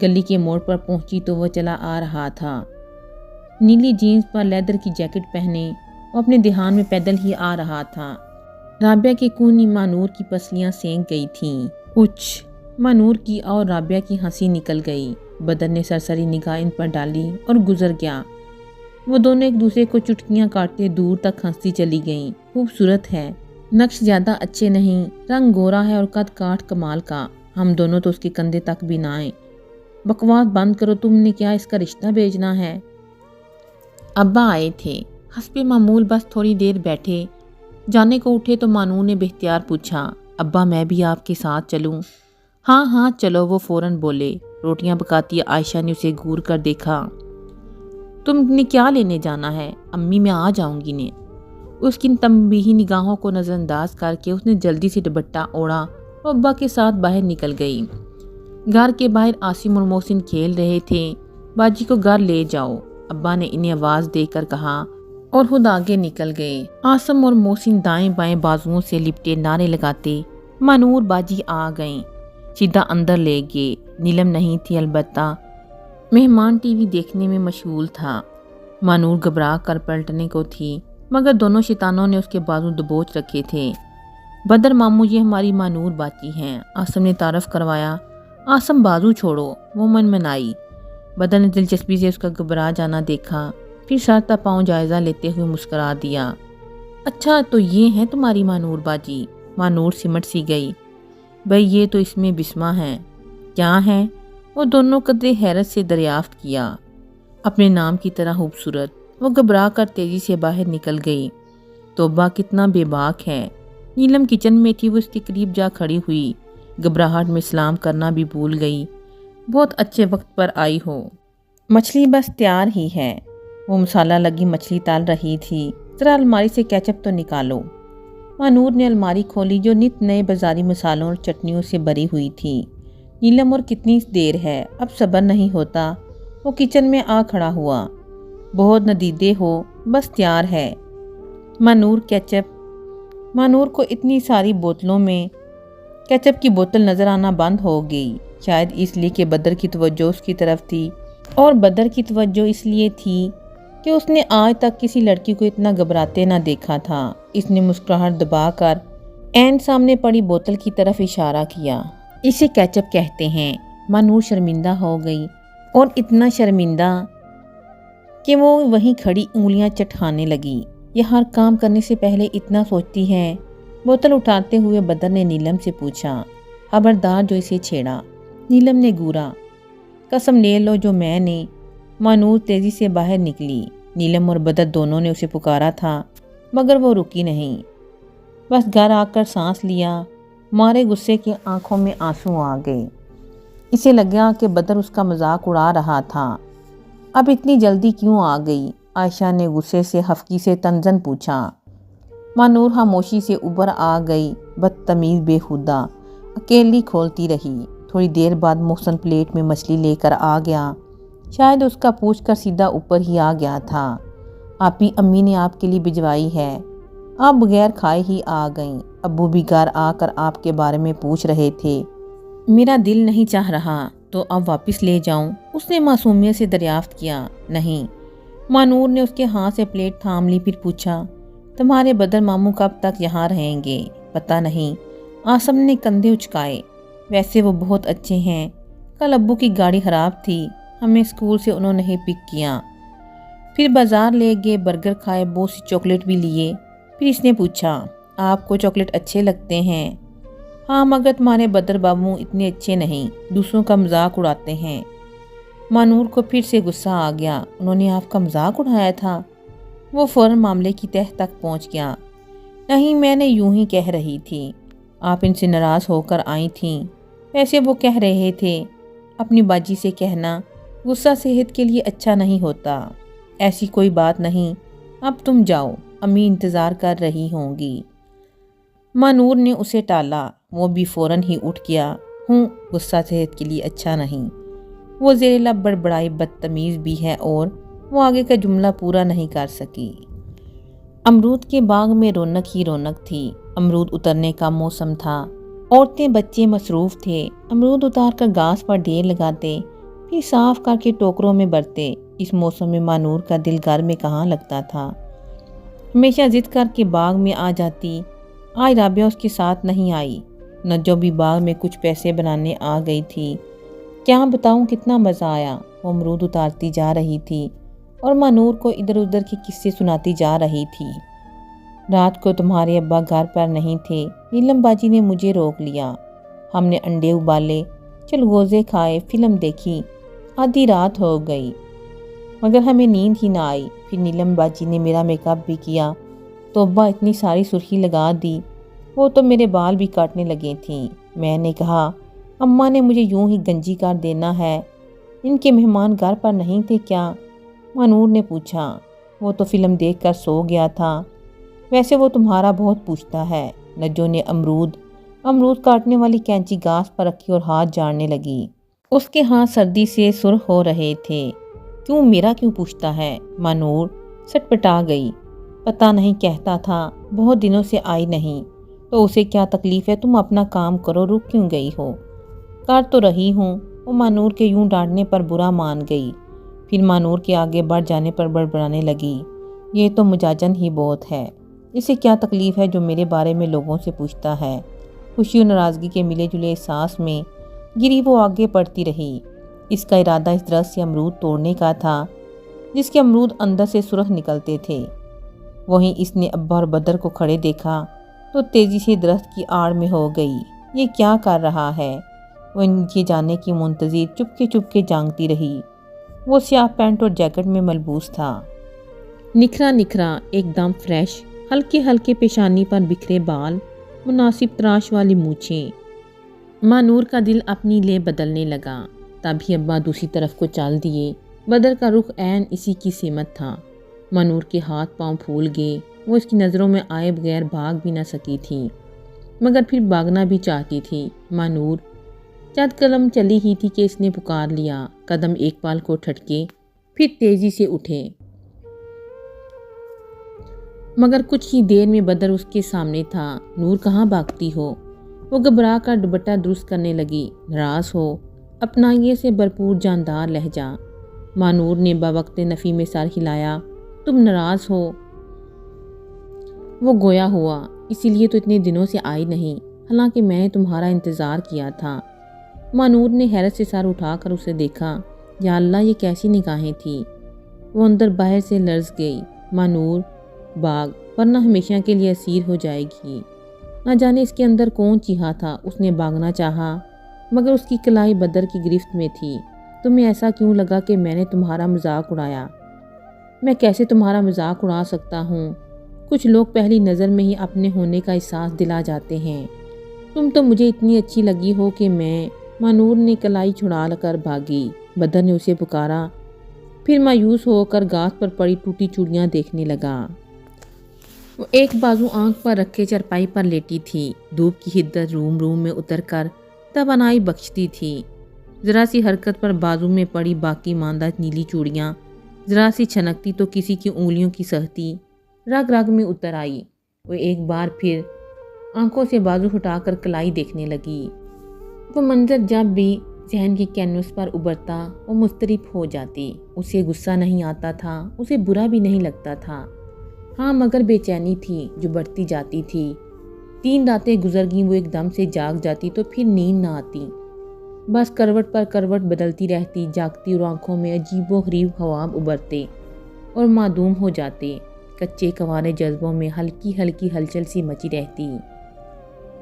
گلی کے موڑ پر پہنچی تو وہ چلا آ رہا تھا، نیلی جینز پر لیدر کی جیکٹ پہنے۔ وہ اپنے دھیان میں پیدل ہی آ رہا تھا۔ رابعہ کی کونی مانور کی پسلیاں سینک گئی تھیں۔ کچھ مانور کی اور رابعہ کی ہنسی نکل گئی۔ بدر نے سرسری نگاہ ان پر ڈالی اور گزر گیا۔ وہ دونوں ایک دوسرے کو چٹکیاں کاٹتے دور تک ہنستی چلی گئیں۔ خوبصورت ہے، نقش زیادہ اچھے نہیں، رنگ گورا ہے اور قد کاٹ کمال کا، ہم دونوں تو اس کے کندھے تک بھی نہ آئیں۔ بکواس بند کرو، تم نے کیا اس کا رشتہ بھیجنا ہے؟ ابا آئے تھے، حسب معمول بس تھوڑی دیر بیٹھے، جانے کو اٹھے تو مانور نے بے پوچھا، ابا میں بھی آپ کے ساتھ چلوں؟ ہاں ہاں چلو، وہ فوراً بولے۔ روٹیاں پکاتی عائشہ نے اسے گور کر دیکھا۔ تم نے کیا لینے جانا ہے؟ امی میں آ جاؤں گی نے۔ اس کی تنبیہی نگاہوں کو نظر انداز کر کے اس نے جلدی سے دوپٹہ اوڑھا اور ابا کے ساتھ باہر نکل گئی۔ گھر کے باہر عاصم اور محسن کھیل رہے تھے۔ باجی کو گھر لے جاؤ، ابا نے انہیں آواز دے کر کہا اور خود آگے نکل گئے۔ عاصم اور محسن دائیں بائیں بازوؤں سے لپٹے نعرے لگاتے مانور باجی آ گئیں، سیدھا اندر لے گئے۔ نیلم نہیں تھی، البتہ مہمان ٹی وی دیکھنے میں مشغول تھا۔ مانور گھبرا کر پلٹنے کو تھی، مگر دونوں شیطانوں نے اس کے بازو دبوچ رکھے تھے۔ بدر ماموں، یہ ہماری مانور باجی ہیں، عاصم نے تعارف کروایا۔ عاصم بازو چھوڑو، وہ منمنائی۔ بدر نے دلچسپی سے اس کا گھبرا جانا دیکھا، پھر سر تا پاؤں جائزہ لیتے ہوئے مسکرا دیا۔ اچھا تو یہ ہیں تمہاری مانور باجی؟ مانور سمٹ سی گئی۔ بھئی یہ تو اس میں بسمہ ہیں۔ کیا ہیں؟ وہ دونوں قدرے حیرت سے دریافت کیا۔ اپنے نام کی طرح خوبصورت۔ وہ گھبرا کر تیزی سے باہر نکل گئی۔ توبہ کتنا بے باک ہے۔ نیلم کچن میں تھی، وہ اس کے قریب جا کھڑی ہوئی، گھبراہٹ میں سلام کرنا بھی بھول گئی۔ بہت اچھے وقت پر آئی ہو، مچھلی بس تیار ہی ہے۔ وہ مسالہ لگی مچھلی تال رہی تھی۔ ذرا الماری سے کیچپ تو نکالو۔ مانور نے الماری کھولی جو نت نئے بازاری مسالوں اور چٹنیوں سے بھری ہوئی تھی۔ نیلم اور کتنی دیر ہے، اب صبر نہیں ہوتا۔ وہ کچن میں آ کھڑا ہوا۔ بہت ندیدے ہو، بس تیار ہے۔ مانور کیچپ۔ مانور کو اتنی ساری بوتلوں میں کیچپ کی بوتل نظر آنا بند ہو گئی، شاید اس لیے کہ بدر کی توجہ اس کی طرف تھی، اور بدر کی توجہ اس لیے تھی کہ اس نے آج تک کسی لڑکی کو اتنا گھبراتے نہ دیکھا تھا۔ اس نے مسکراہٹ دبا کر عین سامنے پڑی بوتل کی طرف اشارہ کیا۔ اسے کیچپ کہتے ہیں۔ مانور شرمندہ ہو گئی، اور اتنا شرمندہ کہ وہ وہیں کھڑی انگلیاں چٹکانے لگی۔ یہ ہر کام کرنے سے پہلے اتنا سوچتی ہے؟ بوتل اٹھاتے ہوئے بدر نے نیلم سے پوچھا۔ خبردار جو اسے چھیڑا۔ نیلم نے گورا۔ قسم لے لو جو میں نے۔ مانور تیزی سے باہر نکلی۔ نیلم اور بدر دونوں نے اسے پکارا تھا، مگر وہ رکی نہیں، بس گھر آ کر سانس لیا۔ مارے غصے کے آنکھوں میں آنسو آ گئے۔ اسے لگا کہ بدر اس کا مذاق اڑا رہا تھا۔ اب اتنی جلدی کیوں آ گئی؟ عائشہ نے غصے سے ہفکی سے تنزن پوچھا۔ مانور خاموشی سے اوپر آ گئی۔ بدتمیز بےہودہ اکیلی کھولتی رہی۔ تھوڑی دیر بعد محسن پلیٹ میں مچھلی لے کر آ گیا۔ شاید اس کا پوچھ کر سیدھا اوپر ہی آ گیا تھا۔ آپ ہی امی نے آپ کے لیے بھجوائی ہے۔ آپ بغیر کھائے ہی آ گئیں۔ ابو بھی گھر آ کر آپ کے بارے میں پوچھ رہے تھے۔ میرا دل نہیں چاہ رہا تو اب واپس لے جاؤں؟ اس نے معصومیت سے دریافت کیا۔ نہیں۔ مانور نے اس کے ہاتھ سے پلیٹ تھام لی، پھر پوچھا، تمہارے بدر ماموں کب تک یہاں رہیں گے؟ پتہ نہیں۔ عاصم نے کندھے اچکائے۔ ویسے وہ بہت اچھے ہیں، کل ابو کی گاڑی خراب تھی، ہمیں اسکول سے انہوں نے ہی پک کیا، پھر بازار لے گئے، برگر کھائے، بہت سی چاکلیٹ بھی لیے۔ پھر اس نے پوچھا آپ کو چاکلیٹ اچھے لگتے ہیں؟ ہاں مگر تمہارے بدر بابو اتنے اچھے نہیں، دوسروں کا مذاق اڑاتے ہیں۔ مانور کو پھر سے غصہ آ گیا، انہوں نے آپ کا مذاق اڑایا تھا؟ وہ فوراً معاملے کی تہہ تک پہنچ گیا۔ نہیں، میں نے یوں ہی کہہ رہی تھی، آپ ان سے ناراض ہو کر آئی تھیں۔ ویسے وہ کہہ رہے تھے اپنی باجی سے کہنا غصہ صحت کے لیے اچھا نہیں ہوتا۔ ایسی کوئی بات نہیں، اب تم جاؤ، امی انتظار کر رہی ہوں گی۔ مانور نے اسے ٹالا، وہ بھی فوراً ہی اٹھ گیا۔ غصہ صحت کے لیے اچھا نہیں، وہ زیر لب بڑبڑائی، بدتمیز بھی ہے، اور وہ آگے کا جملہ پورا نہیں کر سکی۔ امرود کے باغ میں رونق ہی رونق تھی۔ امرود اترنے کا موسم تھا، عورتیں بچے مصروف تھے، امرود اتار کر گھاس پر ڈھیر لگاتے، پھر صاف کر کے ٹوکروں میں بھرتے۔ اس موسم میں مانور کا دل گھر میں کہاں لگتا تھا، ہمیشہ ضد کر کے باغ میں آ جاتی۔ آج رابعہ اس کے ساتھ نہیں آئی، نجو بھی باغ میں کچھ پیسے بنانے آ گئی تھی۔ کیا بتاؤں کتنا مزہ آیا، وہ امرود اتارتی جا رہی تھی اور مانور کو ادھر ادھر کے قصے سناتی جا رہی تھی۔ رات کو تمہارے ابا گھر پر نہیں تھے، نیلم باجی نے مجھے روک لیا، ہم نے انڈے ابالے، چلگوزے کھائے، فلم دیکھی، آدھی رات ہو گئی مگر ہمیں نیند ہی نہ آئی۔ پھر نیلم باجی نے میرا میک اپ بھی کیا، توبہ اتنی ساری سرخی لگا دی، وہ تو میرے بال بھی کاٹنے لگے تھیں۔ میں نے کہا اماں نے مجھے یوں ہی گنجی کر دینا ہے، ان کے مہمان گھر پر نہیں تھے کیا؟ مانور نے پوچھا۔ وہ تو فلم دیکھ کر سو گیا تھا، ویسے وہ تمہارا بہت پوچھتا ہے۔ نجو نے امرود کاٹنے والی کینچی گھاس پر رکھی اور ہاتھ جھاڑنے لگی، اس کے ہاتھ سردی سے سرخ ہو رہے تھے۔ میرا کیوں پوچھتا ہے؟ مانور سٹپٹا گئی۔ پتہ نہیں، کہتا تھا بہت دنوں سے آئی نہیں، تو اسے کیا تکلیف ہے، تم اپنا کام کرو، رک کیوں گئی ہو؟ کر تو رہی ہوں۔ وہ مانور کے یوں ڈانٹنے پر برا مان گئی، پھر مانور کے آگے بڑھ جانے پر بڑبڑانے لگی، یہ تو مجاجن ہی بہت ہے، اسے کیا تکلیف ہے جو میرے بارے میں لوگوں سے پوچھتا ہے؟ خوشی و ناراضگی کے ملے جلے احساس میں گری وہ آگے بڑھتی رہی۔ اس کا ارادہ اس درخت سے امرود توڑنے کا تھا جس کے امرود اندر سے سرخ نکلتے تھے۔ وہیں اس نے ابا اور بدر کو کھڑے دیکھا تو تیزی سے درخت کی آڑ میں ہو گئی، یہ کیا کر رہا ہے؟ وہ ان کے جانے کی منتظر چپ کے جانگتی رہی۔ وہ سیاہ پینٹ اور جیکٹ میں ملبوس تھا، نکھرا ایک دم فریش، ہلکے ہلکے پیشانی پر بکھرے بال، مناسب تراش والی مونچھیں۔ مانور کا دل اپنی لے بدلنے لگا، تبھی ابا دوسری طرف کو چل دیے۔ بدر کا رخ عین اسی کی سمت تھا۔ مانور کے ہاتھ پاؤں پھول گئے، وہ اس کی نظروں میں آئے بغیر بھاگ بھی نہ سکی تھی، مگر پھر بھاگنا بھی چاہتی تھی۔ مانور چند قدم چلی ہی تھی کہ اس نے پکار لیا، قدم ایک پال کو ٹھٹکے، پھر تیزی سے اٹھے، مگر کچھ ہی دیر میں بدر اس کے سامنے تھا۔ نور کہاں بھاگتی ہو؟ وہ گھبرا کر دوپٹہ درست کرنے لگی۔ ناراض ہو؟ اپنائیے سے بھرپور جاندار لہجہ۔ مانور نے باوقت نفی میں سر ہلایا۔ تم ناراض ہو؟ وہ گویا ہوا، اسی لیے تو اتنے دنوں سے آئی نہیں، حالانکہ میں نے تمہارا انتظار کیا تھا۔ مانور نے حیرت سے سر اٹھا کر اسے دیکھا۔ یا اللہ، یہ کیسی نگاہیں تھی! وہ اندر باہر سے لرز گئی۔ مانور باغ، ورنہ ہمیشہ کے لیے اسیر ہو جائے گی۔ نہ جانے اس کے اندر کون چیخا تھا۔ اس نے بھاگنا چاہا مگر اس کی کلائی بدر کی گرفت میں تھی۔ تمہیں ایسا کیوں لگا کہ میں نے تمہارا مذاق اڑایا؟ میں کیسے تمہارا مذاق اڑا سکتا ہوں؟ کچھ لوگ پہلی نظر میں ہی اپنے ہونے کا احساس دلا جاتے ہیں۔ تم تو مجھے اتنی اچھی لگی ہو کہ میں… مانور نے کلائی چھڑا کر بھاگی۔ بدر نے اسے پکارا، پھر مایوس ہو کر گھاس پر پڑی ٹوٹی چوڑیاں دیکھنے لگا۔ وہ ایک بازو آنکھ پر رکھے چرپائی پر لیٹی تھی۔ دھوپ کی حدت روم میں اتر کر توانائی بخشتی تھی۔ ذرا سی حرکت پر بازو میں پڑی باقی ماندہ نیلی چوڑیاں ذرا سی چھنکتی تو کسی کی انگلیوں کی سختی رگ رگ میں اتر آئی۔ وہ ایک بار پھر آنکھوں سے بازو ہٹا کر کلائی دیکھنے لگی۔ وہ منظر جب بھی ذہن کی کینوس پر ابھرتا وہ مضطرب ہو جاتی۔ اسے غصہ نہیں آتا تھا، اسے برا بھی نہیں لگتا تھا، ہاں مگر بے چینی تھی جو بڑھتی جاتی تھی۔ 3 راتیں گزر گئیں، وہ ایک دم سے جاگ جاتی تو پھر نیند نہ آتی، بس کروٹ پر کروٹ بدلتی رہتی، جاگتی اور آنکھوں میں عجیب و غریب خواب ابھرتے اور معدوم ہو جاتے۔ کچے کنوارے جذبوں میں ہلکی ہلکی ہلچل سی مچی رہتی۔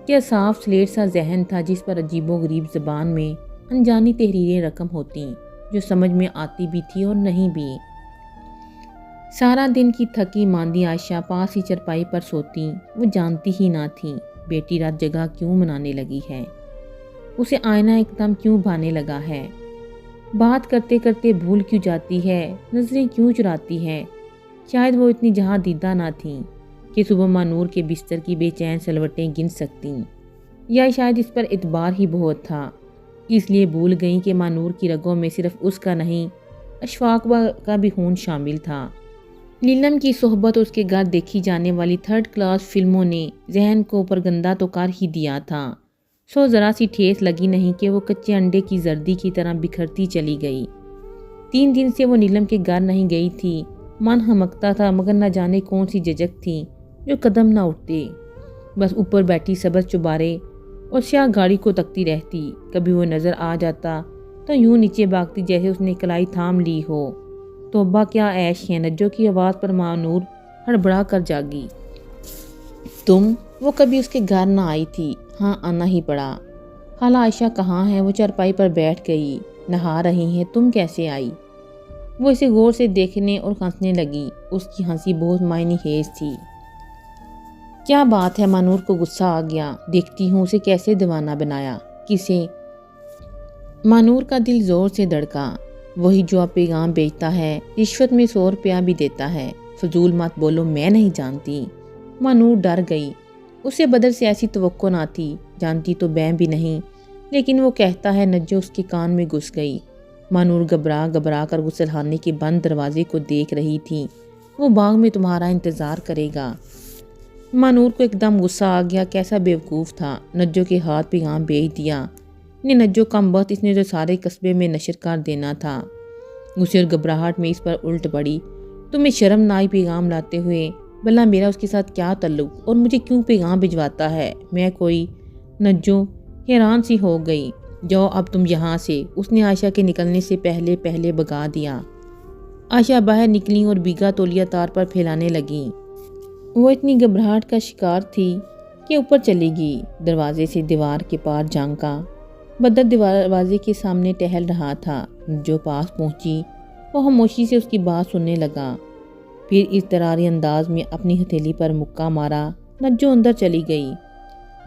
کیا صاف سلیٹ سا ذہن تھا جس پر عجیب و غریب زبان میں انجانی تحریریں رقم ہوتی، جو سمجھ میں آتی بھی تھی اور نہیں بھی۔ سارا دن کی تھکی ماندی عائشہ پاس ہی چرپائی پر سوتی، وہ جانتی ہی نہ تھی بیٹی رات جگہ کیوں منانے لگی ہے، اسے آئینہ ایک دم کیوں بھانے لگا ہے، بات کرتے کرتے بھول کیوں جاتی ہے، نظریں کیوں چراتی ہے۔ شاید وہ اتنی جہاں دیدہ نہ تھیں کہ صبح مانور کے بستر کی بے چین سلوٹیں گن سکتیں، یا شاید اس پر اعتبار ہی بہت تھا، اس لیے بھول گئیں کہ مانور کی رگوں میں صرف اس کا نہیں، اشفاق کا بھی خون شامل تھا۔ نیلم کی صحبت اور اس کے گھر دیکھی جانے والی 3rd کلاس فلموں نے ذہن کو پرگندہ تو کر ہی دیا تھا، سو ذرا سی ٹھیس لگی نہیں کہ وہ کچے انڈے کی زردی کی طرح بکھرتی چلی گئی۔ 3 دن سے وہ نیلم کے گھر نہیں گئی تھی، من ہمکتا تھا مگر نہ جانے کون سی جھجک تھی جو قدم نہ اٹھتے، بس اوپر بیٹھی سبز چوبارے اور سیاہ گاڑی کو تکتی رہتی، کبھی وہ نظر آ جاتا تو یوں نیچے بھاگتی جیسے اس نے کلائی تھام لی ہو۔ توبہ کیا عیش ہے، نجو کی آواز پر مانور ہڑبڑا کر جاگی۔ تم؟ وہ کبھی اس کے گھر نہ آئی تھی، ہاں آنا ہی پڑا۔ خالہ عائشہ کہاں ہے؟ وہ چارپائی پر بیٹھ گئی، نہا رہی ہیں، تم کیسے آئی؟ وہ اسے غور سے دیکھنے اور ہنسنے لگی، اس کی ہنسی بہت معنی خیز تھی۔ کیا بات ہے؟ مانور کو غصہ آ گیا، دیکھتی ہوں اسے کیسے دیوانہ بنایا۔ کسے؟ مانور کا دل زور سے دھڑکا، وہی جو اب پیغام بیچتا ہے، رشوت میں 100 روپیہ بھی دیتا ہے۔ فضول مت بولو، میں نہیں جانتی۔ مانور ڈر گئی، اسے بدر سے ایسی توقع نہ تھی، جانتی تو بیں بھی نہیں، لیکن وہ کہتا ہے نجو اس کے کان میں گھس گئی۔ مانور گھبرا کر غسل خانے کے بند دروازے کو دیکھ رہی تھی، وہ باغ میں تمہارا انتظار کرے گا۔ مانور کو ایک دم غصہ آ گیا، کیسا بیوقوف تھا، نجو کے ہاتھ پیغام بھیج دیا۔ نجو کم وقت اس نے جو سارے قصبے میں نشر کر دینا تھا۔ غصے اور گھبراہٹ میں اس پر الٹ پڑی، تمہیں شرم نہ آئی پیغام لاتے ہوئے؟ بھلا میرا اس کے ساتھ کیا تعلق اور مجھے کیوں پیغام بھجواتا ہے؟ میں کوئی؟ نجو حیران سی ہو گئی، جاؤ اب تم یہاں سے، اس نے عائشہ کے نکلنے سے پہلے بھگا دیا۔ عائشہ باہر نکلی اور بھیگا تولیہ تار پر پھیلانے لگی۔ وہ اتنی گھبراہٹ کا شکار تھی کہ اوپر چلی گئی، دروازے سے دیوار کے پار جھانکا۔ بدر دروازے کے سامنے ٹہل رہا تھا، جو پاس پہنچی وہ خاموشی سے اس کی بات سننے لگا، پھر اضطراری انداز میں اپنی ہتھیلی پر مکہ مارا۔ نجو اندر چلی گئی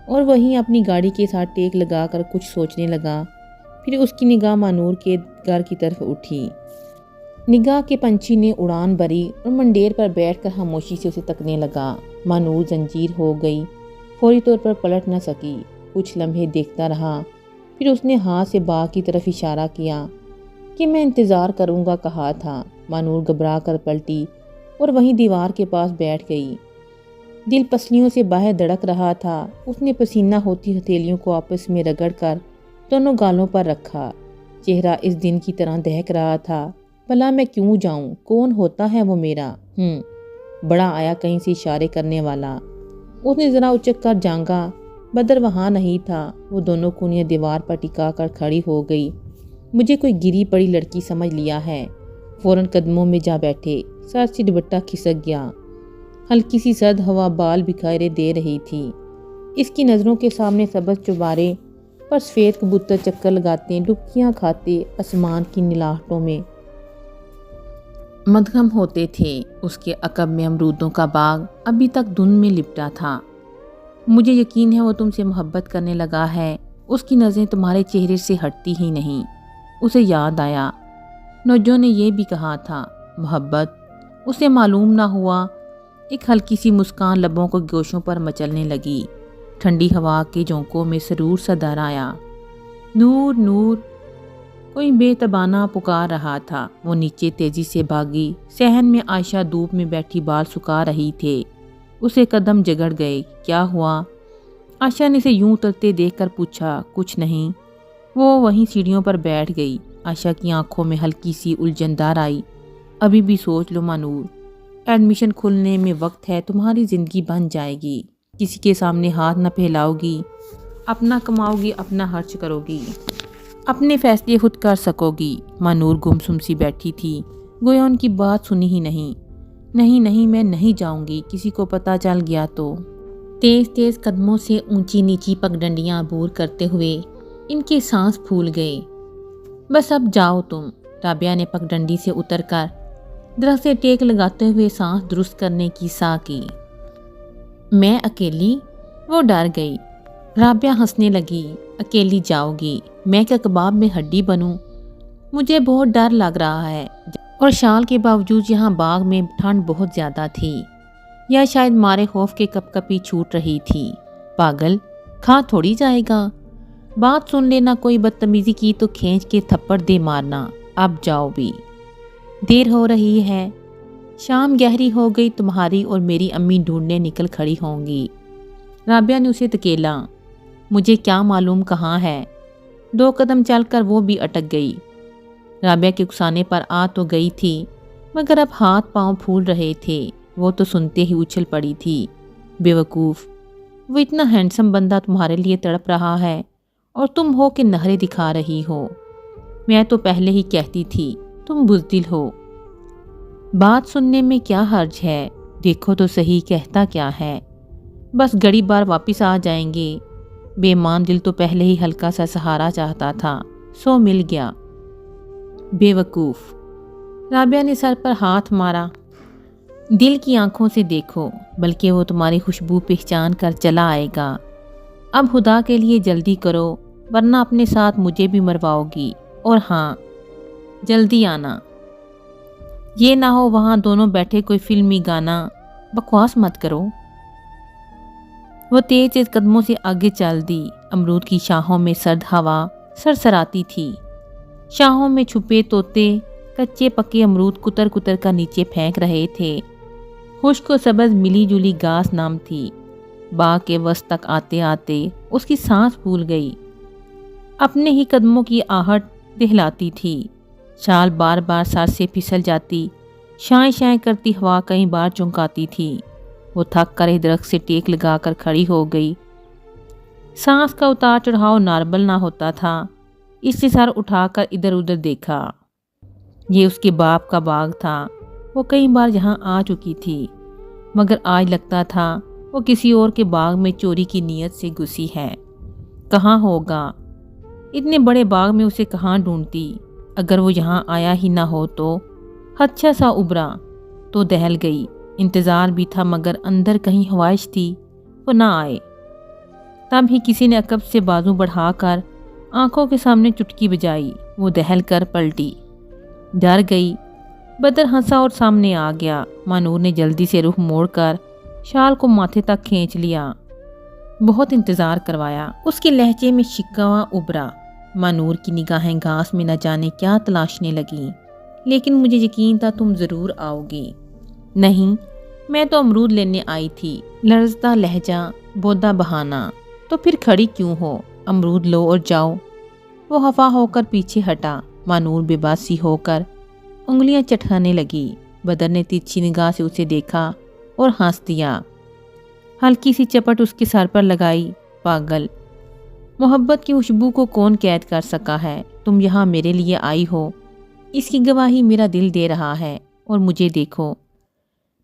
اور وہیں اپنی گاڑی کے ساتھ ٹیک لگا کر کچھ سوچنے لگا، پھر اس کی نگاہ مانور کے گھر کی طرف اٹھی۔ نگاہ کے پنچھی نے اڑان بھری اور منڈیر پر بیٹھ کر خاموشی سے اسے تکنے لگا۔ مانور زنجیر ہو گئی، فوری طور پر پلٹ نہ سکی، کچھ لمحے دیکھتا رہا، پھر اس نے ہاتھ سے باغ کی طرف اشارہ کیا کہ میں انتظار کروں گا کہا تھا۔ مانور گھبرا کر پلٹی اور وہیں دیوار کے پاس بیٹھ گئی، دل پسلیوں سے باہر دھڑک رہا تھا۔ اس نے پسینہ ہوتی ہتھیلیوں کو آپس میں رگڑ کر دونوں گالوں پر رکھا، چہرہ اس دن کی طرح دہک رہا تھا۔ بھلا میں کیوں جاؤں؟ کون ہوتا ہے وہ میرا؟ بڑا آیا کہیں سے اشارے کرنے والا۔ اس نے ذرا اچک کر جھانکا، بدر وہاں نہیں تھا۔ وہ دونوں کونیاں دیوار پر ٹکا کر کھڑی ہو گئی۔ مجھے کوئی گری پڑی لڑکی سمجھ لیا ہے؟ فوراً قدموں میں جا بیٹھے، سر سے دوپٹہ کھسک گیا، ہلکی سی سرد ہوا بال بکھیرے دے رہی تھی۔ اس کی نظروں کے سامنے سبز چوبارے پر سفید کبوتر چکر لگاتے، ڈبکیاں کھاتے، آسمان کی نیلاہٹوں میں مدغم ہوتے تھے۔ اس کے عقب میں امرودوں کا باغ ابھی تک دھند میں لپٹا تھا۔ مجھے یقین ہے وہ تم سے محبت کرنے لگا ہے، اس کی نظریں تمہارے چہرے سے ہٹتی ہی نہیں۔ اسے یاد آیا نجو نے یہ بھی کہا تھا، محبت؟ اسے معلوم نہ ہوا۔ ایک ہلکی سی مسکان لبوں کو گوشوں پر مچلنے لگی، ٹھنڈی ہوا کے جھونکوں میں سرور سا در آیا۔ نور نور، کوئی بے تبانہ پکار رہا تھا۔ وہ نیچے تیزی سے بھاگی، صحن میں عائشہ دھوپ میں بیٹھی بال سکھا رہی تھے۔ اسے قدم جگڑ گئے، کیا ہوا؟ عائشہ نے اسے یوں اترتے دیکھ کر پوچھا۔ کچھ نہیں۔ وہ وہیں سیڑھیوں پر بیٹھ گئی۔ عائشہ کی آنکھوں میں ہلکی سی الجھن دار آئی۔ ابھی بھی سوچ لو مانور، ایڈمیشن کھلنے میں وقت ہے، تمہاری زندگی بن جائے گی۔ کسی کے سامنے ہاتھ نہ پھیلاؤ گی، اپنا کماؤ گی، اپنا خرچ کرو گی، اپنے فیصلے خود کر سکو گی۔ مانور گمسم سی بیٹھی تھی، گویا ان کی بات سنی ہی نہیں۔ نہیں نہیں، میں نہیں جاؤں گی، کسی کو پتہ چل گیا تو۔ تیز تیز قدموں سے اونچی نیچی پگڈنڈیاں عبور کرتے ہوئے ان کے سانس پھول گئے۔ بس اب جاؤ تم۔ رابعہ نے پگڈنڈی سے اتر کر درخت سے ٹیک لگاتے ہوئے سانس درست کرنے کی سعی کی۔ میں اکیلی؟ وہ ڈر گئی۔ رابعہ ہنسنے لگی۔ اکیلی جاؤ گی؟ میں کیا کباب میں ہڈی بنوں؟ مجھے بہت ڈر لگ رہا ہے، اور شال کے باوجود یہاں باغ میں ٹھنڈ بہت زیادہ تھی، یا شاید مارے خوف کے کپ کپی چھوٹ رہی تھی۔ پاگل، کھا تھوڑی جائے گا؟ بات سن لینا، کوئی بدتمیزی کی تو کھینچ کے تھپڑ دے مارنا۔ اب جاؤ بھی، دیر ہو رہی ہے، شام گہری ہو گئی، تمہاری اور میری امی ڈھونڈنے نکل کھڑی ہوں گی۔ رابعہ نے اسے دھکیلا۔ مجھے کیا معلوم کہاں ہے؟ 2 قدم چل کر وہ بھی اٹک گئی۔ رابعہ کے اکسانے پر آ تو گئی تھی، مگر اب ہاتھ پاؤں پھول رہے تھے۔ وہ تو سنتے ہی اچھل پڑی تھی۔ بے وقوف، وہ اتنا ہینڈسم بندہ تمہارے لیے تڑپ رہا ہے اور تم ہو کہ نخرے دکھا رہی ہو۔ میں تو پہلے ہی کہتی تھی تم بزدل ہو۔ بات سننے میں کیا حرج ہے؟ دیکھو تو صحیح کہتا کیا ہے۔ بس گڑی بار واپس آ جائیں گے۔ بے ایمان دل تو پہلے ہی ہلکا سا سہارا چاہتا تھا، سو مل گیا۔ بے وقوف، رابعہ نے سر پر ہاتھ مارا۔ دل کی آنکھوں سے دیکھو، بلکہ وہ تمہاری خوشبو پہچان کر چلا آئے گا۔ اب خدا کے لیے جلدی کرو، ورنہ اپنے ساتھ مجھے بھی مرواؤ گی۔ اور ہاں، جلدی آنا۔ یہ نہ ہو وہاں دونوں بیٹھے کوئی فلمی گانا۔ بکواس مت کرو۔ وہ تیز تیز قدموں سے آگے چل دی۔ امرود کی شاخوں میں سرد ہوا سرسراتی تھی۔ شاخوں میں چھپے طوطے کچے پکے امرود کتر کتر کر نیچے پھینک رہے تھے۔ خشک و سبز ملی جلی گھاس نام تھی۔ باغ کے وسط تک آتے آتے اس کی سانس پھول گئی۔ اپنے ہی قدموں کی آہٹ دہلاتی تھی۔ شال بار بار سر سے پھسل جاتی، شائیں شائیں کرتی ہوا کئی بار چونکاتی تھی۔ وہ تھک کر ایک درخت سے ٹیک لگا کر کھڑی ہو گئی۔ سانس کا اتار چڑھاؤ نارمل نہ ہوتا تھا، اس سے سر اٹھا کر ادھر ادھر دیکھا۔ یہ اس کے باپ کا باغ تھا۔ وہ کئی بار یہاں آ چکی تھی، مگر آج لگتا تھا وہ کسی اور کے باغ میں چوری کی نیت سے گھسی ہے۔ کہاں ہوگا؟ اتنے بڑے باغ میں اسے کہاں ڈھونڈتی؟ اگر وہ یہاں آیا ہی نہ ہو تو؟ خدشہ سا ابھرا تو دہل گئی۔ انتظار بھی تھا، مگر اندر کہیں خواہش تھی وہ نہ آئے۔ تب ہی کسی نے عقب سے بازو بڑھا کر آنکھوں کے سامنے چٹکی بجائی۔ وہ دہل کر پلٹی، ڈر گئی۔ بدر ہنسا اور سامنے آ گیا۔ مانور نے جلدی سے رخ موڑ کر شال کو ماتھے تک کھینچ لیا۔ بہت انتظار کروایا۔ اس کے لہجے میں شکوہ ابھرا۔ مانور کی نگاہیں گھاس میں نہ جانے کیا تلاشنے لگیں۔ لیکن مجھے یقین تھا تم ضرور آؤ گی۔ نہیں، میں تو امرود لینے آئی تھی۔ لرزتا لہجہ، بودا بہانہ۔ تو پھر کھڑی کیوں ہو؟ امرود لو اور جاؤ۔ وہ خفا ہو کر پیچھے ہٹا۔ مانور بے باسی ہو کر انگلیاں چٹکانے لگی۔ بدر نے تیرچھی نگاہ سے اسے دیکھا اور ہنس دیا۔ ہلکی سی چپٹ اس کے سر پر لگائی۔ پاگل، محبت کی خوشبو کو کون قید کر سکا ہے؟ تم یہاں میرے لیے آئی ہو، اس کی گواہی میرا دل دے رہا ہے۔ اور مجھے دیکھو،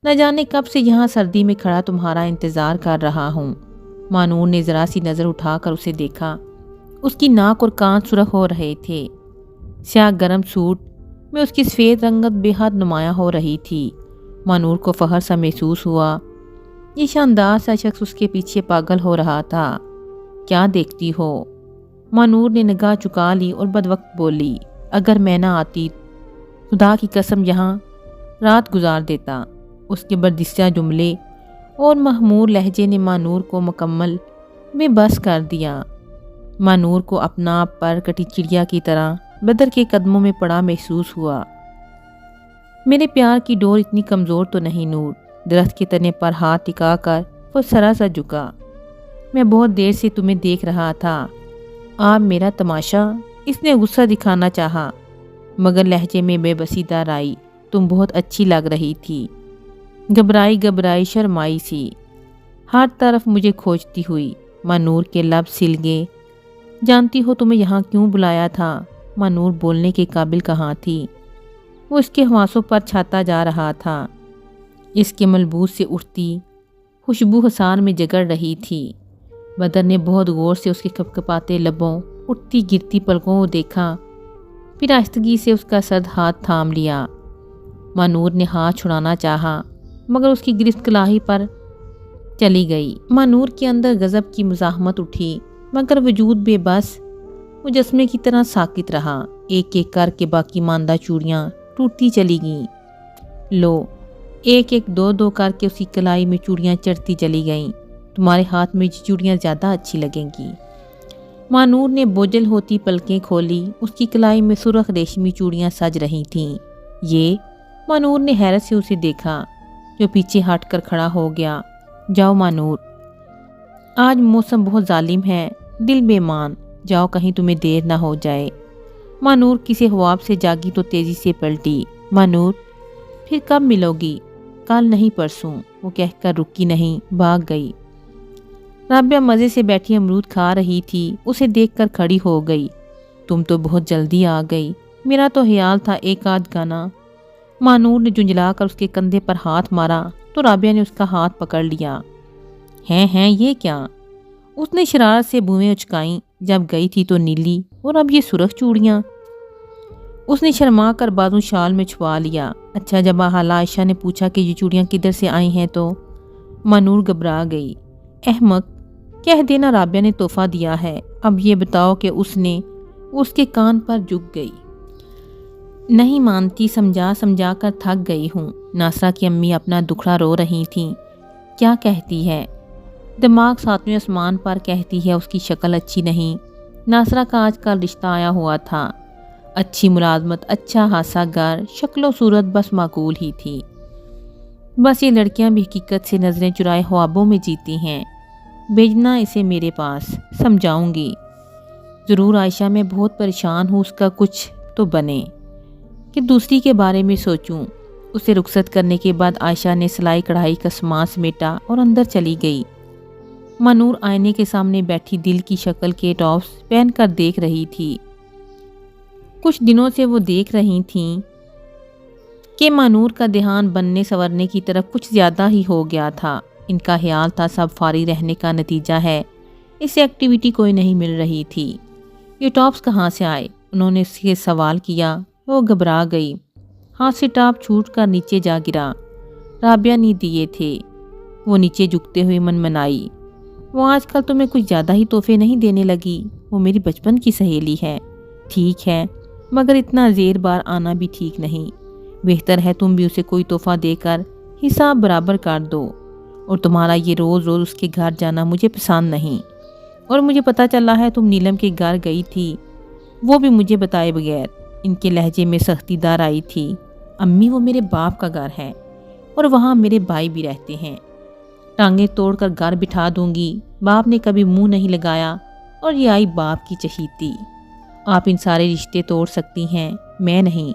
نہ جانے کب سے یہاں سردی میں کھڑا تمہارا انتظار کر رہا ہوں۔ مانور نے ذرا سی نظر اٹھا کر اسے دیکھا۔ اس کی ناک اور کان سرخ ہو رہے تھے۔ سیاہ گرم سوٹ میں اس کی سفید رنگت بے حد نمایاں ہو رہی تھی۔ مانور کو فخر سا محسوس ہوا۔ یہ شاندار سا شخص اس کے پیچھے پاگل ہو رہا تھا۔ کیا دیکھتی ہو؟ مانور نے نگاہ چکا لی اور بدوقت بولی، اگر میں نہ آتی خدا کی قسم یہاں رات گزار دیتا۔ اس کے بردسیہ جملے اور محمور لہجے نے مانور کو مکمل بے بس کر دیا۔ مانور کو اپنا آپ پر کٹی چڑیا کی طرح بدر کے قدموں میں پڑا محسوس ہوا۔ میرے پیار کی ڈور اتنی کمزور تو نہیں نور۔ درخت کے تنے پر ہاتھ ٹکا کر وہ ذرا سا جھکا۔ میں بہت دیر سے تمہیں دیکھ رہا تھا۔ آپ میرا تماشا؟ اس نے غصہ دکھانا چاہا، مگر لہجے میں بے بسی دار آئی۔ تم بہت اچھی لگ رہی تھی۔ گھبرائی گھبرائی شرمائی سی۔ ہر طرف مجھے کھوجتی ہوئی۔ مانور کے لب سل گئے۔ جانتی ہو تمہیں یہاں کیوں بلایا تھا؟ مانور بولنے کے قابل کہاں تھی۔ وہ اس کے حواسوں پر چھاتا جا رہا تھا۔ اس کے ملبوس سے اٹھتی خوشبو حسان میں جگڑ رہی تھی۔ بدر نے بہت غور سے اس کے کپکپاتے لبوں، اٹھتی گرتی پلکوں کو دیکھا، پھر آہستگی سے اس کا سرد ہاتھ تھام لیا۔ مانور نے ہاتھ چھڑانا چاہا مگر اس کی گرفت کلاہی پر چلی گئی۔ مانور کے اندر غضب کی مزاحمت اٹھی مگر وجود بے بس مجسمے کی طرح ساکت رہا۔ ایک ایک کر کے باقی ماندہ چوڑیاں ٹوٹتی چلی گئیں۔ لو، ایک ایک دو دو کر کے اسی کلائی میں چوڑیاں چڑھتی چلی گئیں۔ تمہارے ہاتھ میں یہ چوڑیاں زیادہ اچھی لگیں گی۔ مانور نے بوجھل ہوتی پلکیں کھولی۔ اس کی کلائی میں سرخ ریشمی چوڑیاں سج رہی تھیں۔ یہ مانور نے حیرت سے اسے دیکھا جو پیچھے ہٹ کر کھڑا ہو گیا۔ جاؤ مانور، آج موسم بہت ظالم ہے، دل بے مان، جاؤ کہیں تمہیں دیر نہ ہو جائے۔ مانور کسی خواب سے جاگی تو تیزی سے پلٹی۔ مانور، پھر کب ملو گی؟ کل نہیں پرسوں، وہ کہہ کر رکی نہیں، بھاگ گئی۔ رابعہ مزے سے بیٹھی امرود کھا رہی تھی، اسے دیکھ کر کھڑی ہو گئی۔ تم تو بہت جلدی آ گئی، میرا تو خیال تھا ایک آدھ گانا۔ مانور نے جھنجھلا کر اس کے کندھے پر ہاتھ مارا تو رابعہ نے اس کا ہاتھ پکڑ لیا۔ ہیں یہ کیا؟ اس نے شرارت سے بھویں اچکائیں۔ جب گئی تھی تو نیلی اور اب یہ سرخ چوڑیاں۔ اس نے شرما کر بازو شال میں چھپا لیا۔ اچھا، جب حالہ عائشہ نے پوچھا کہ یہ چوڑیاں کدھر سے آئی ہیں تو مانور گھبرا گئی۔ احمق، کہہ دینا رابعہ نے تحفہ دیا ہے۔ اب یہ بتاؤ کہ اس کے کان پر جھک گئی۔ نہیں مانتی، سمجھا کر تھک گئی ہوں۔ ناصرہ کی امی اپنا دکھڑا رو رہی تھیں۔ کیا کہتی ہے؟ دماغ ساتویں آسمان پر، کہتی ہے اس کی شکل اچھی نہیں۔ ناصرہ کا آج کل رشتہ آیا ہوا تھا، اچھی ملازمت، اچھا خاصا گھر، شکل و صورت بس معقول ہی تھی۔ بس یہ لڑکیاں بھی حقیقت سے نظریں چرائے خوابوں میں جیتی ہیں۔ بھیجنا اسے میرے پاس، سمجھاؤں گی ضرور عائشہ، میں بہت پریشان ہوں، اس کا کچھ تو بنے کہ دوسری کے بارے میں سوچوں۔ اسے رخصت کرنے کے بعد عائشہ نے سلائی کڑھائی کا سامان سمیٹا اور اندر چلی گئی۔ مانور آئینے کے سامنے بیٹھی دل کی شکل کے ٹاپس پہن کر دیکھ رہی تھی۔ کچھ دنوں سے وہ دیکھ رہی تھیں کہ مانور کا دھیان بننے سنورنے کی طرف کچھ زیادہ ہی ہو گیا تھا۔ ان کا خیال تھا سب فارغ رہنے کا نتیجہ ہے، اسے ایکٹیویٹی کوئی نہیں مل رہی تھی۔ یہ ٹاپس کہاں سے آئے؟ انہوں نے اس سے سوال کیا۔ وہ گھبرا گئی، ہاتھ سے ٹاپ چھوٹ کر نیچے جا گرا۔ رابعہ نے دیے تھے۔ وہ نیچے جھکتے ہوئے منمنائی، وہ آج کل تمہیں کچھ زیادہ ہی تحفے نہیں دینے لگی؟ وہ میری بچپن کی سہیلی ہے، ٹھیک ہے، مگر اتنا زیر بار آنا بھی ٹھیک نہیں۔ بہتر ہے تم بھی اسے کوئی تحفہ دے کر حساب برابر کر دو۔ اور تمہارا یہ روز روز اس کے گھر جانا مجھے پسند نہیں۔ اور مجھے پتہ چلا ہے تم نیلم کے گھر گئی تھی، وہ بھی مجھے بتائے بغیر۔ ان کے لہجے میں سختی دار آئی تھی۔ امی، وہ میرے باپ کا گھر ہے اور وہاں میرے بھائی بھی رہتے ہیں۔ ٹانگیں توڑ کر گھر بٹھا دوں گی۔ باپ نے کبھی منہ نہیں لگایا اور یہ آئی باپ کی چہیتی۔ آپ ان سارے رشتے توڑ سکتی ہیں، میں نہیں۔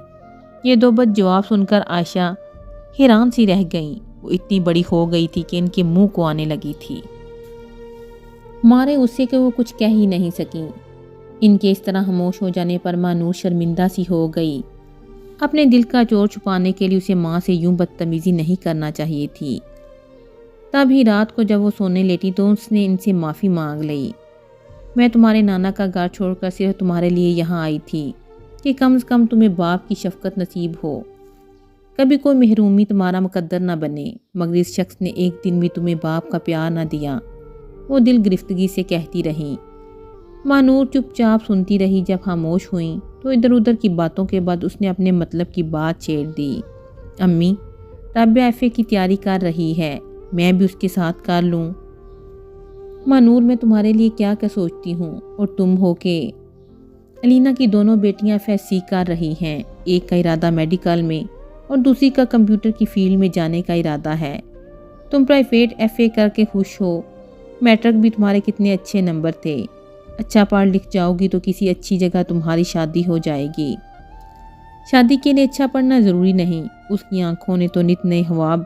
یہ دو بد جواب سن کر عائشہ حیران سی رہ گئیں۔ وہ اتنی بڑی ہو گئی تھی کہ ان کے منہ کو آنے لگی تھی، مارے اسے کہ وہ کچھ کہہ ہی نہیں سکیں۔ ان کے اس طرح خاموش ہو جانے پر مانور شرمندہ سی ہو گئی۔ اپنے دل کا چور چھپانے کے لیے اسے ماں سے یوں بدتمیزی نہیں کرنا چاہیے تھی۔ تب ہی رات کو جب وہ سونے لیٹی تو اس نے ان سے معافی مانگ لی۔ میں تمہارے نانا کا گھر چھوڑ کر صرف تمہارے لیے یہاں آئی تھی کہ کم سے کم تمہیں باپ کی شفقت نصیب ہو، کبھی کوئی محرومی تمہارا مقدر نہ بنے۔ مگر اس شخص نے ایک دن بھی تمہیں باپ کا پیار نہ دیا، وہ دل گرفتگی سے کہتی رہی۔ مانور چپ چاپ سنتی رہی۔ جب خاموش ہوئیں تو ادھر ادھر کی باتوں کے بعد اس نے اپنے مطلب کی بات چھیڑ دی۔ امی، رابعہ ایف اے کی تیاری کر رہی ہے، میں بھی اس کے ساتھ کر لوں؟ مانور، میں تمہارے لیے کیا کیا سوچتی ہوں، اور تم ہو کہ علینا کی دونوں بیٹیاں ایف ایس سی کر رہی ہیں۔ ایک کا ارادہ میڈیکل میں اور دوسری کا کمپیوٹر کی فیلڈ میں جانے کا ارادہ ہے۔ تم پرائیویٹ ایف اے کر کے خوش ہو، میٹرک بھی تمہارے کتنے اچھے نمبر تھے۔ اچھا پڑھ لکھ جاؤ گی تو کسی اچھی جگہ تمہاری شادی ہو جائے گی۔ شادی کے لیے اچھا پڑھنا ضروری نہیں، اس کی آنکھوں نے تو نت نئے خواب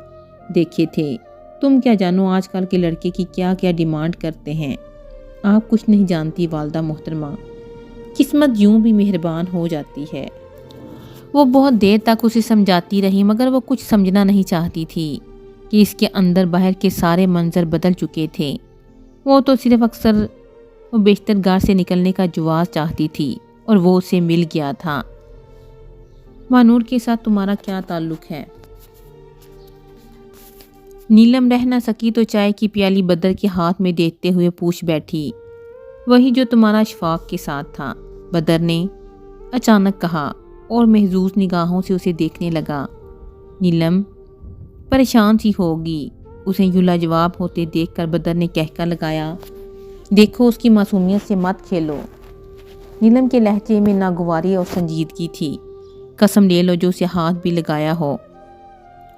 دیکھے تھے۔ تم کیا جانو آج کل کے لڑکے کی کیا کیا ڈیمانڈ کرتے ہیں۔ آپ کچھ نہیں جانتی والدہ محترمہ، قسمت یوں بھی مہربان ہو جاتی ہے۔ وہ بہت دیر تک اسے سمجھاتی رہی مگر وہ کچھ سمجھنا نہیں چاہتی تھی کہ اس کے اندر باہر کے سارے منظر بدل چکے تھے۔ وہ تو صرف اکثر وہ بیشتر گھر سے نکلنے کا جواز چاہتی تھی اور وہ اسے مل گیا تھا۔ مانور کے ساتھ تمہارا کیا تعلق ہے؟ نیلم رہ نہ سکی تو چائے کی پیالی بدر کے ہاتھ میں دیتے ہوئے پوچھ بیٹھی۔ وہی جو تمہارا اشفاق کے ساتھ تھا، بدر نے اچانک کہا اور محظوظ نگاہوں سے اسے دیکھنے لگا۔ نیلم پریشان سی ہوگی اسے یوں لاجواب ہوتے دیکھ کر بدر نے کہکا لگایا، دیکھو اس کی معصومیت سے مت کھیلو۔ نیلم کے لہجے میں ناگواری اور سنجیدگی تھی۔ قسم لے لو جو اسے ہاتھ بھی لگایا ہو،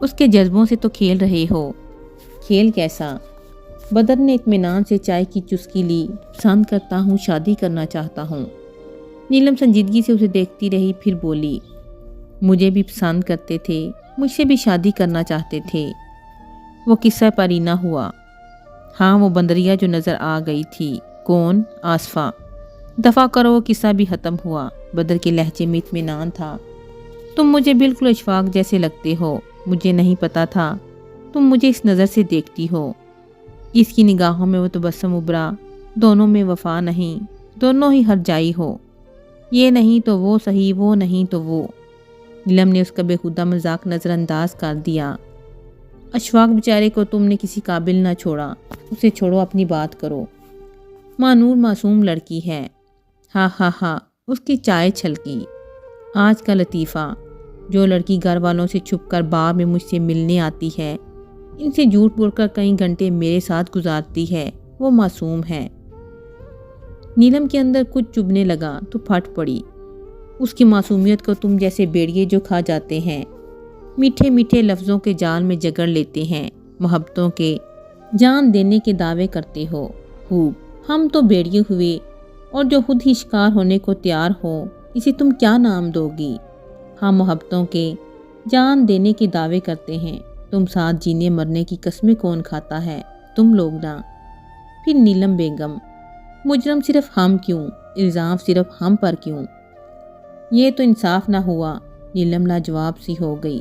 اس کے جذبوں سے تو کھیل رہے ہو۔ کھیل کیسا؟ بدر نے اطمینان سے چائے کی چسکی لی۔ پسند کرتا ہوں، شادی کرنا چاہتا ہوں۔ نیلم سنجیدگی سے اسے دیکھتی رہی، پھر بولی، مجھے بھی پسند کرتے تھے، مجھ سے بھی شادی کرنا چاہتے تھے۔ وہ قصہ پرینہ ہوا۔ ہاں وہ بندریا جو نظر آ گئی تھی۔ کون؟ آصفہ۔ دفع کرو، وہ قصہ بھی ختم ہوا۔ بدر کے لہجے میں اطمینان تھا۔ تم مجھے بالکل اشفاق جیسے لگتے ہو، مجھے نہیں پتا تھا تم مجھے اس نظر سے دیکھتی ہو۔ اس کی نگاہوں میں وہ تبسم ابھرا۔ دونوں میں وفا نہیں، دونوں ہی ہر جائی ہو، یہ نہیں تو وہ صحیح، وہ نہیں تو وہ۔ نیلم نے اس کا بےہودہ مذاق نظر انداز کر دیا۔ اشفاق بیچارے کو تم نے کسی قابل نہ چھوڑا، اسے چھوڑو، اپنی بات کرو۔ مانور معصوم لڑکی ہے۔ ہاں ہاں ہاں، اس کی چائے چھلکی۔ آج کا لطیفہ، جو لڑکی گھر والوں سے چھپ کر باغ میں مجھ سے ملنے آتی ہے، ان سے جھوٹ بول کر کئی گھنٹے میرے ساتھ گزارتی ہے، وہ معصوم ہے۔ نیلم کے اندر کچھ چبھنے لگا تو پھٹ پڑی۔ اس کی معصومیت کو تم جیسے بیڑیے جو کھا جاتے ہیں، میٹھے میٹھے لفظوں کے جال میں جگڑ لیتے ہیں، محبتوں کے جان دینے کے دعوے کرتے ہو۔ خوب، ہم تو بیڑیے ہوئے، اور جو خود ہی شکار ہونے کو تیار ہو، اسے تم کیا نام دو گی؟ ہم محبتوں کے جان دینے کے دعوے کرتے ہیں، تم ساتھ جینے مرنے کی قسمیں کون کھاتا ہے؟ تم لوگ نہ۔ پھر نیلم بیگم، مجرم صرف ہم کیوں، الزام صرف ہم پر کیوں؟ یہ تو انصاف نہ ہوا۔ نیلم لاجواب سی ہو گئی۔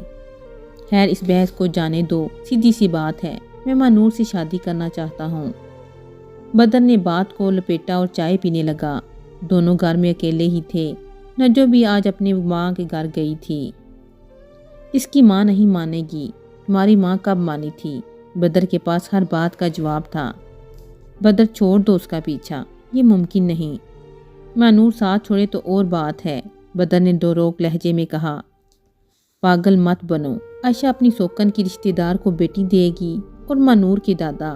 خیر اس بحث کو جانے دو، سیدھی سی بات ہے، میں مانور سے شادی کرنا چاہتا ہوں۔ بدر نے بات کو لپیٹا اور چائے پینے لگا۔ دونوں گھر میں اکیلے ہی تھے۔ نجو بھی آج اپنے ماں کے گھر گئی تھی۔ اس کی ماں نہیں مانے گی۔ تمہاری ماں کب مانی تھی؟ بدر کے پاس ہر بات کا جواب تھا۔ بدر چھوڑ دو اس کا پیچھا، یہ ممکن نہیں۔ مانور ساتھ چھوڑے تو اور بات ہے، بدر نے دو روک لہجے میں کہا۔ پاگل مت بنو، عائشہ اپنی سوکن کی رشتہ دار کو بیٹی دے گی اور مانور کے دادا؟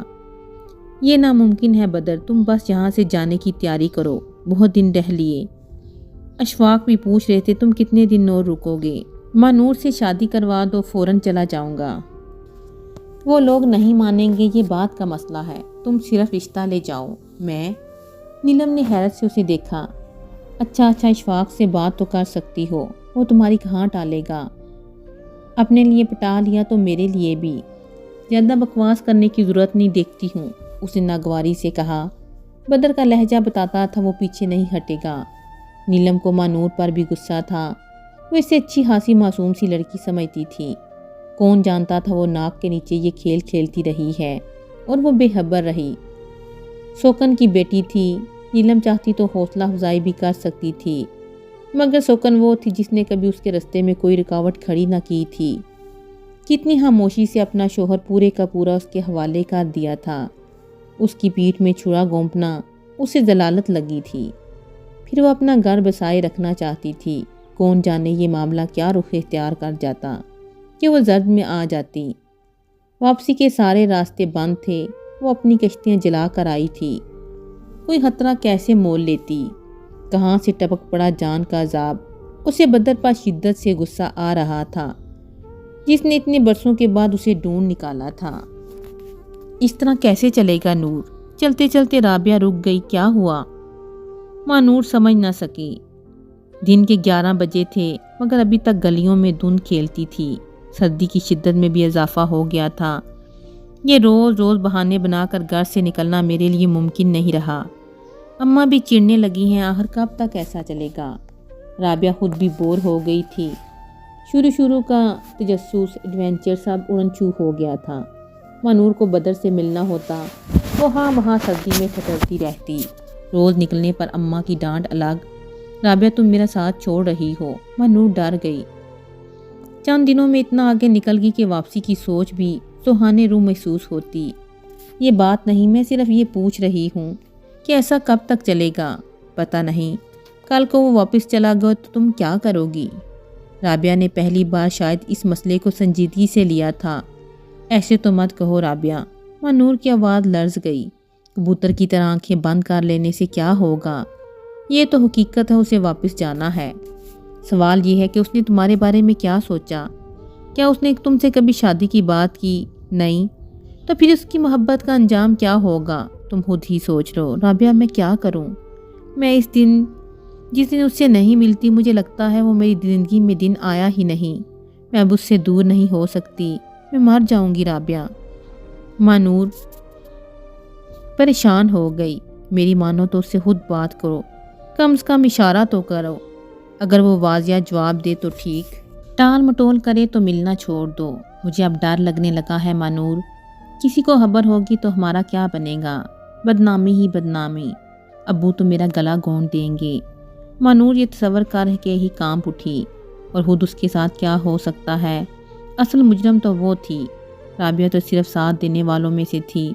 یہ ناممکن ہے بدر، تم بس یہاں سے جانے کی تیاری کرو، بہت دن رہ لیے۔ اشفاق بھی پوچھ رہے تھے تم کتنے دن اور رکو گے؟ مانور سے شادی کروا دو، فوراً چلا جاؤں گا۔ وہ لوگ نہیں مانیں گے، یہ بات کا مسئلہ ہے، تم صرف رشتہ لے جاؤ۔ میں؟ نیلم نے حیرت سے اسے دیکھا۔ اچھا اشفاق سے بات تو کر سکتی ہو، وہ تمہاری کہاں ٹالے گا؟ اپنے لیے پٹا لیا تو میرے لیے بھی۔ زیادہ بکواس کرنے کی ضرورت نہیں دیکھتی ہوں، اس نے ناگواری سے کہا۔ بدر کا لہجہ بتاتا تھا وہ پیچھے نہیں ہٹے گا۔ نیلم کو مانور پر بھی غصہ تھا۔ وہ اسے اچھی خاصی معصوم سی لڑکی سمجھتی تھی۔ کون جانتا تھا وہ ناک کے نیچے یہ کھیل کھیلتی رہی ہے اور وہ بے خبر رہی۔ سوکن کی بیٹی تھی، نیلم چاہتی تو حوصلہ افزائی بھی کر سکتی تھی، مگر سوکن وہ تھی جس نے کبھی اس کے رستے میں کوئی رکاوٹ کھڑی نہ کی تھی۔ کتنی خاموشی سے اپنا شوہر پورے کا پورا اس کے حوالے کر دیا تھا۔ اس کی پیٹھ میں چھڑا گھونپنا اسے ذلالت لگی تھی۔ پھر وہ اپنا گھر بسائے رکھنا چاہتی تھی۔ کون جانے یہ معاملہ کیا رخ اختیار کر جاتا کہ وہ زرد میں آ جاتی۔ واپسی کے سارے راستے بند تھے، وہ اپنی کشتیاں جلا کر آئی تھی۔ کوئی خطرہ کیسے مول لیتی؟ کہاں سے ٹپک پڑا جان کا عذاب؟ اسے بدر پر شدت سے غصہ آ رہا تھا، جس نے اتنے برسوں کے بعد اسے ڈھونڈ نکالا تھا۔ اس طرح کیسے چلے گا نور؟ چلتے چلتے رابعہ رک گئی۔ کیا ہوا؟ مانور سمجھ نہ سکی۔ دن کے 11 بجے تھے مگر ابھی تک گلیوں میں دھند کھیلتی تھی۔ سردی کی شدت میں بھی اضافہ ہو گیا تھا۔ یہ روز روز بہانے بنا کر گھر سے نکلنا میرے لیے ممکن نہیں رہا۔ اماں بھی چڑھنے لگی ہیں، آخر کب تک ایسا چلے گا؟ رابعہ خود بھی بور ہو گئی تھی۔ شروع کا تجسس ایڈونچر سب اڑن چھو ہو گیا تھا۔ مانور کو بدر سے ملنا ہوتا، وہ ہاں وہاں سردی میں ٹھٹرتی رہتی۔ روز نکلنے پر اماں کی ڈانٹ الگ، رابعہ تم میرا ساتھ چھوڑ رہی ہو۔ مانور ڈر گئی۔ چند دنوں میں اتنا آگے نکل گئی کہ واپسی کی سوچ بھی سہانے روح محسوس ہوتی۔ یہ بات نہیں، میں صرف یہ پوچھ رہی ہوں کہ ایسا کب تک چلے گا؟ پتہ نہیں، کل کو وہ واپس چلا گیا تو تم کیا کرو گی؟ رابعہ نے پہلی بار شاید اس مسئلے کو سنجیدگی سے لیا تھا۔ ایسے تو مت کہو رابعہ، مانور کی آواز لرز گئی۔ کبوتر کی طرح آنکھیں بند کر لینے سے کیا ہوگا؟ یہ تو حقیقت ہے، اسے واپس جانا ہے۔ سوال یہ ہے کہ اس نے تمہارے بارے میں کیا سوچا؟ کیا اس نے تم سے کبھی شادی کی بات کی؟ نہیں؟ تو پھر اس کی محبت کا انجام کیا ہوگا؟ تم خود ہی سوچ لو۔ رابعہ میں کیا کروں؟ میں جس دن اس سے نہیں ملتی، مجھے لگتا ہے وہ میری زندگی میں دن آیا ہی نہیں۔ میں اب اس سے دور نہیں ہو سکتی، میں مر جاؤں گی رابعہ۔ مانور پریشان ہو گئی۔ میری مانو تو اس سے خود بات کرو، کم از کم اشارہ تو کرو۔ اگر وہ واضح جواب دے تو ٹھیک، ٹال مٹول کرے تو ملنا چھوڑ دو۔ مجھے اب ڈر لگنے لگا ہے مانور، کسی کو خبر ہوگی تو ہمارا کیا بنے گا؟ بدنامی ہی بدنامی۔ ابو تو میرا گلا گھونٹ دیں گے۔ مانور یہ تصور کر کے ہی کانپ اٹھی، اور خود اس کے ساتھ کیا ہو سکتا ہے؟ اصل مجرم تو وہ تھی، رابعہ تو صرف ساتھ دینے والوں میں سے تھی۔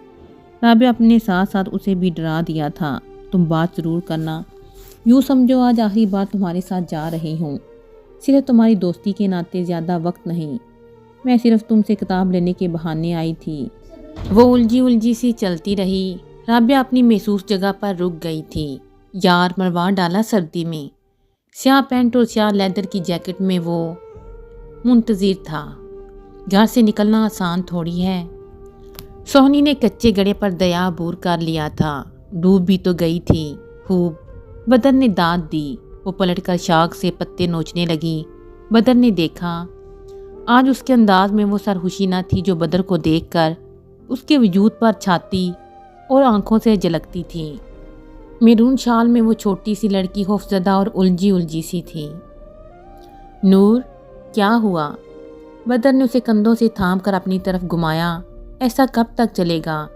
رابعہ اپنے ساتھ ساتھ اسے بھی ڈرا دیا تھا۔ تم بات ضرور کرنا، یوں سمجھو آج آخری بار تمہارے ساتھ جا رہی ہوں، صرف تمہاری دوستی کے ناطے، زیادہ وقت نہیں۔ میں صرف تم سے کتاب لینے کے بہانے آئی تھی۔ وہ الجھی سی چلتی رہی۔ رابعہ اپنی محسوس جگہ پر رک گئی تھی۔ یار مروا ڈالا سردی میں۔ سیاہ پینٹ اور سیاہ لیدر کی جیکٹ میں وہ منتظر تھا۔ گھر سے نکلنا آسان تھوڑی ہے۔ سوہنی نے کچے گڑے پر دیا عبور کر لیا تھا، ڈوب بھی تو گئی تھی خوب۔ بدر نے داد دی، وہ پلٹ کر شاخ سے پتے نوچنے لگی۔ بدر نے دیکھا، آج اس کے انداز میں وہ سرخوشی نہ تھی جو بدر کو دیکھ کر اس کے وجود پر چھاتی اور آنکھوں سے جھلکتی تھی۔ میرون شال میں وہ چھوٹی سی لڑکی خوفزدہ اور الجھی سی تھی۔ نور، کیا ہوا؟ بدر نے اسے کندھوں سے تھام کر اپنی طرف گھمایا۔ ایسا کب تک چلے گا؟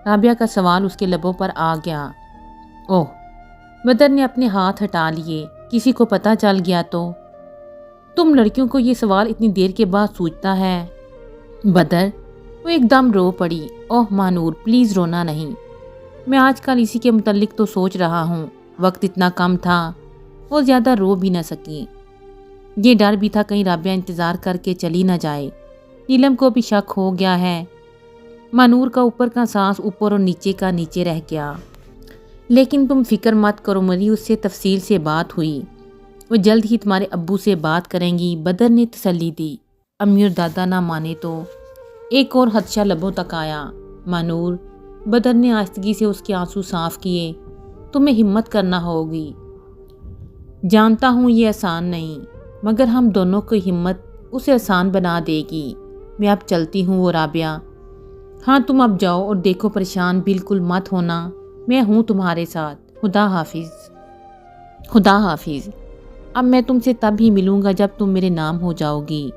رابعہ کا سوال اس کے لبوں پر آ گیا۔ اوہ، بدر نے اپنے ہاتھ ہٹا لیے، کسی کو پتہ چل گیا تو؟ تم لڑکیوں کو یہ سوال اتنی دیر کے بعد سوچتا ہے؟ بدر، وہ ایک دم رو پڑی۔ اوہ مانور، پلیز رونا نہیں، میں آج کل اسی کے متعلق تو سوچ رہا ہوں۔ وقت اتنا کم تھا، وہ زیادہ رو بھی نہ سکی۔ یہ ڈر بھی تھا کہیں رابعہ انتظار کر کے چلی نہ جائے۔ نیلم کو بھی شک ہو گیا ہے۔ مانور کا اوپر کا سانس اوپر اور نیچے کا نیچے رہ گیا۔ لیکن تم فکر مت کرو، میری اس سے تفصیل سے بات ہوئی، وہ جلد ہی تمہارے ابو سے بات کریں گی، بدر نے تسلی دی۔ امی اور دادا نہ مانے تو؟ ایک اور خدشہ لبوں تک آیا۔ مانور، بدر نے آہستگی سے اس کے آنسو صاف کیے، تمہیں ہمت کرنا ہوگی۔ جانتا ہوں یہ آسان نہیں، مگر ہم دونوں کی ہمت اسے آسان بنا دے گی۔ میں اب چلتی ہوں وہ رابعہ۔ ہاں تم اب جاؤ، اور دیکھو پریشان بالکل مت ہونا، میں ہوں تمہارے ساتھ۔ خدا حافظ۔ خدا حافظ۔ اب میں تم سے تب ہی ملوں گا جب تم میرے نام ہو جاؤ گی۔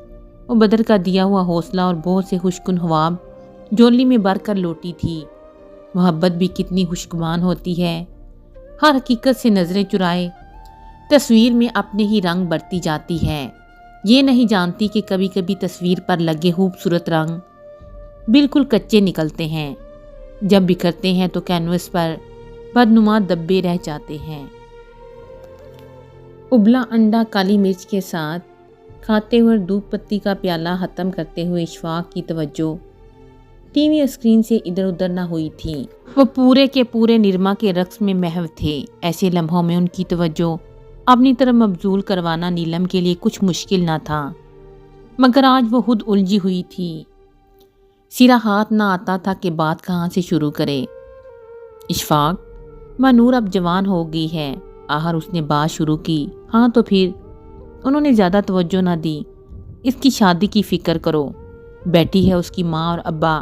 وہ بدر کا دیا ہوا حوصلہ اور بہت سے خوشکن خواب جولی میں بھر کر لوٹی تھی۔ محبت بھی کتنی خوشگوان ہوتی ہے، ہر حقیقت سے نظریں چرائے تصویر میں اپنے ہی رنگ برتی جاتی ہے۔ یہ نہیں جانتی کہ کبھی کبھی تصویر پر لگے خوبصورت رنگ بالکل کچے نکلتے ہیں، جب بکھرتے ہیں تو کینوس پر بدنما دبے رہ جاتے ہیں۔ ابلا انڈا کالی مرچ کے ساتھ کھاتے ہوئے دودھ پتی کا پیالہ ختم کرتے ہوئے اشفاق کی توجہ ٹی وی اسکرین سے ادھر ادھر نہ ہوئی تھی۔ وہ پورے کے پورے نرما کے رقص میں محو تھے۔ ایسے لمحوں میں ان کی توجہ اپنی طرف مبذول کروانا نیلم کے لیے کچھ مشکل نہ تھا، مگر آج وہ خود الجھی ہوئی تھی۔ سیرا ہاتھ نہ آتا تھا کہ بات کہاں سے شروع کرے۔ اشفاق، مانور اب جوان ہو گئی ہے، آخر اس نے بات شروع کی۔ ہاں تو پھر؟ انہوں نے زیادہ توجہ نہ دی۔ اس کی شادی کی فکر کرو، بیٹی ہے اس کی ماں اور ابا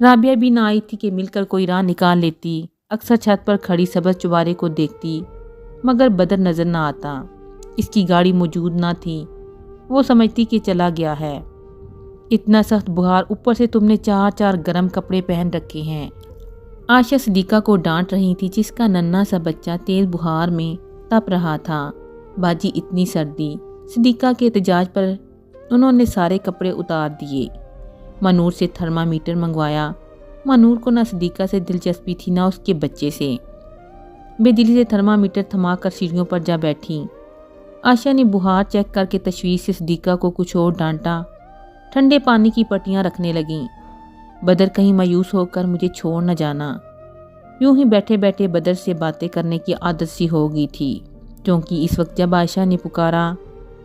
رابعہ بھی نہ آئی تھی کہ مل کر کوئی راہ نکال لیتی۔ اکثر چھت پر کھڑی سبز چوبارے کو دیکھتی مگر بدر نظر نہ آتا۔ اس کی گاڑی موجود نہ تھی۔ وہ سمجھتی کہ چلا گیا ہے۔ اتنا سخت بخار، اوپر سے تم نے 4 گرم کپڑے پہن رکھے ہیں۔ عائشہ صدیقہ کو ڈانٹ رہی تھی جس کا ننھا سا بچہ تیز بخار میں تپ رہا تھا۔ باجی اتنی سردی۔ صدیقہ کے احتجاج پر انہوں نے سارے کپڑے اتار دیے۔ مانور سے تھرمامیٹر منگوایا۔ مانور کو نہ صدیقہ سے دلچسپی تھی نہ اس کے بچے سے۔ بے دلی سے تھرمامیٹر تھما کر سیڑھیوں پر جا بیٹھی۔ عائشہ نے بخار چیک کر کے تشویش سے صدیقہ کو کچھ اور ڈانٹا۔ ٹھنڈے پانی کی پٹیاں رکھنے لگیں۔ بدر کہیں مایوس ہو کر مجھے چھوڑ نہ جانا۔ یوں ہی بیٹھے بیٹھے بدر سے باتیں کرنے کی عادت سی ہو گئی تھی، کیونکہ اس وقت جب عائشہ نے پکارا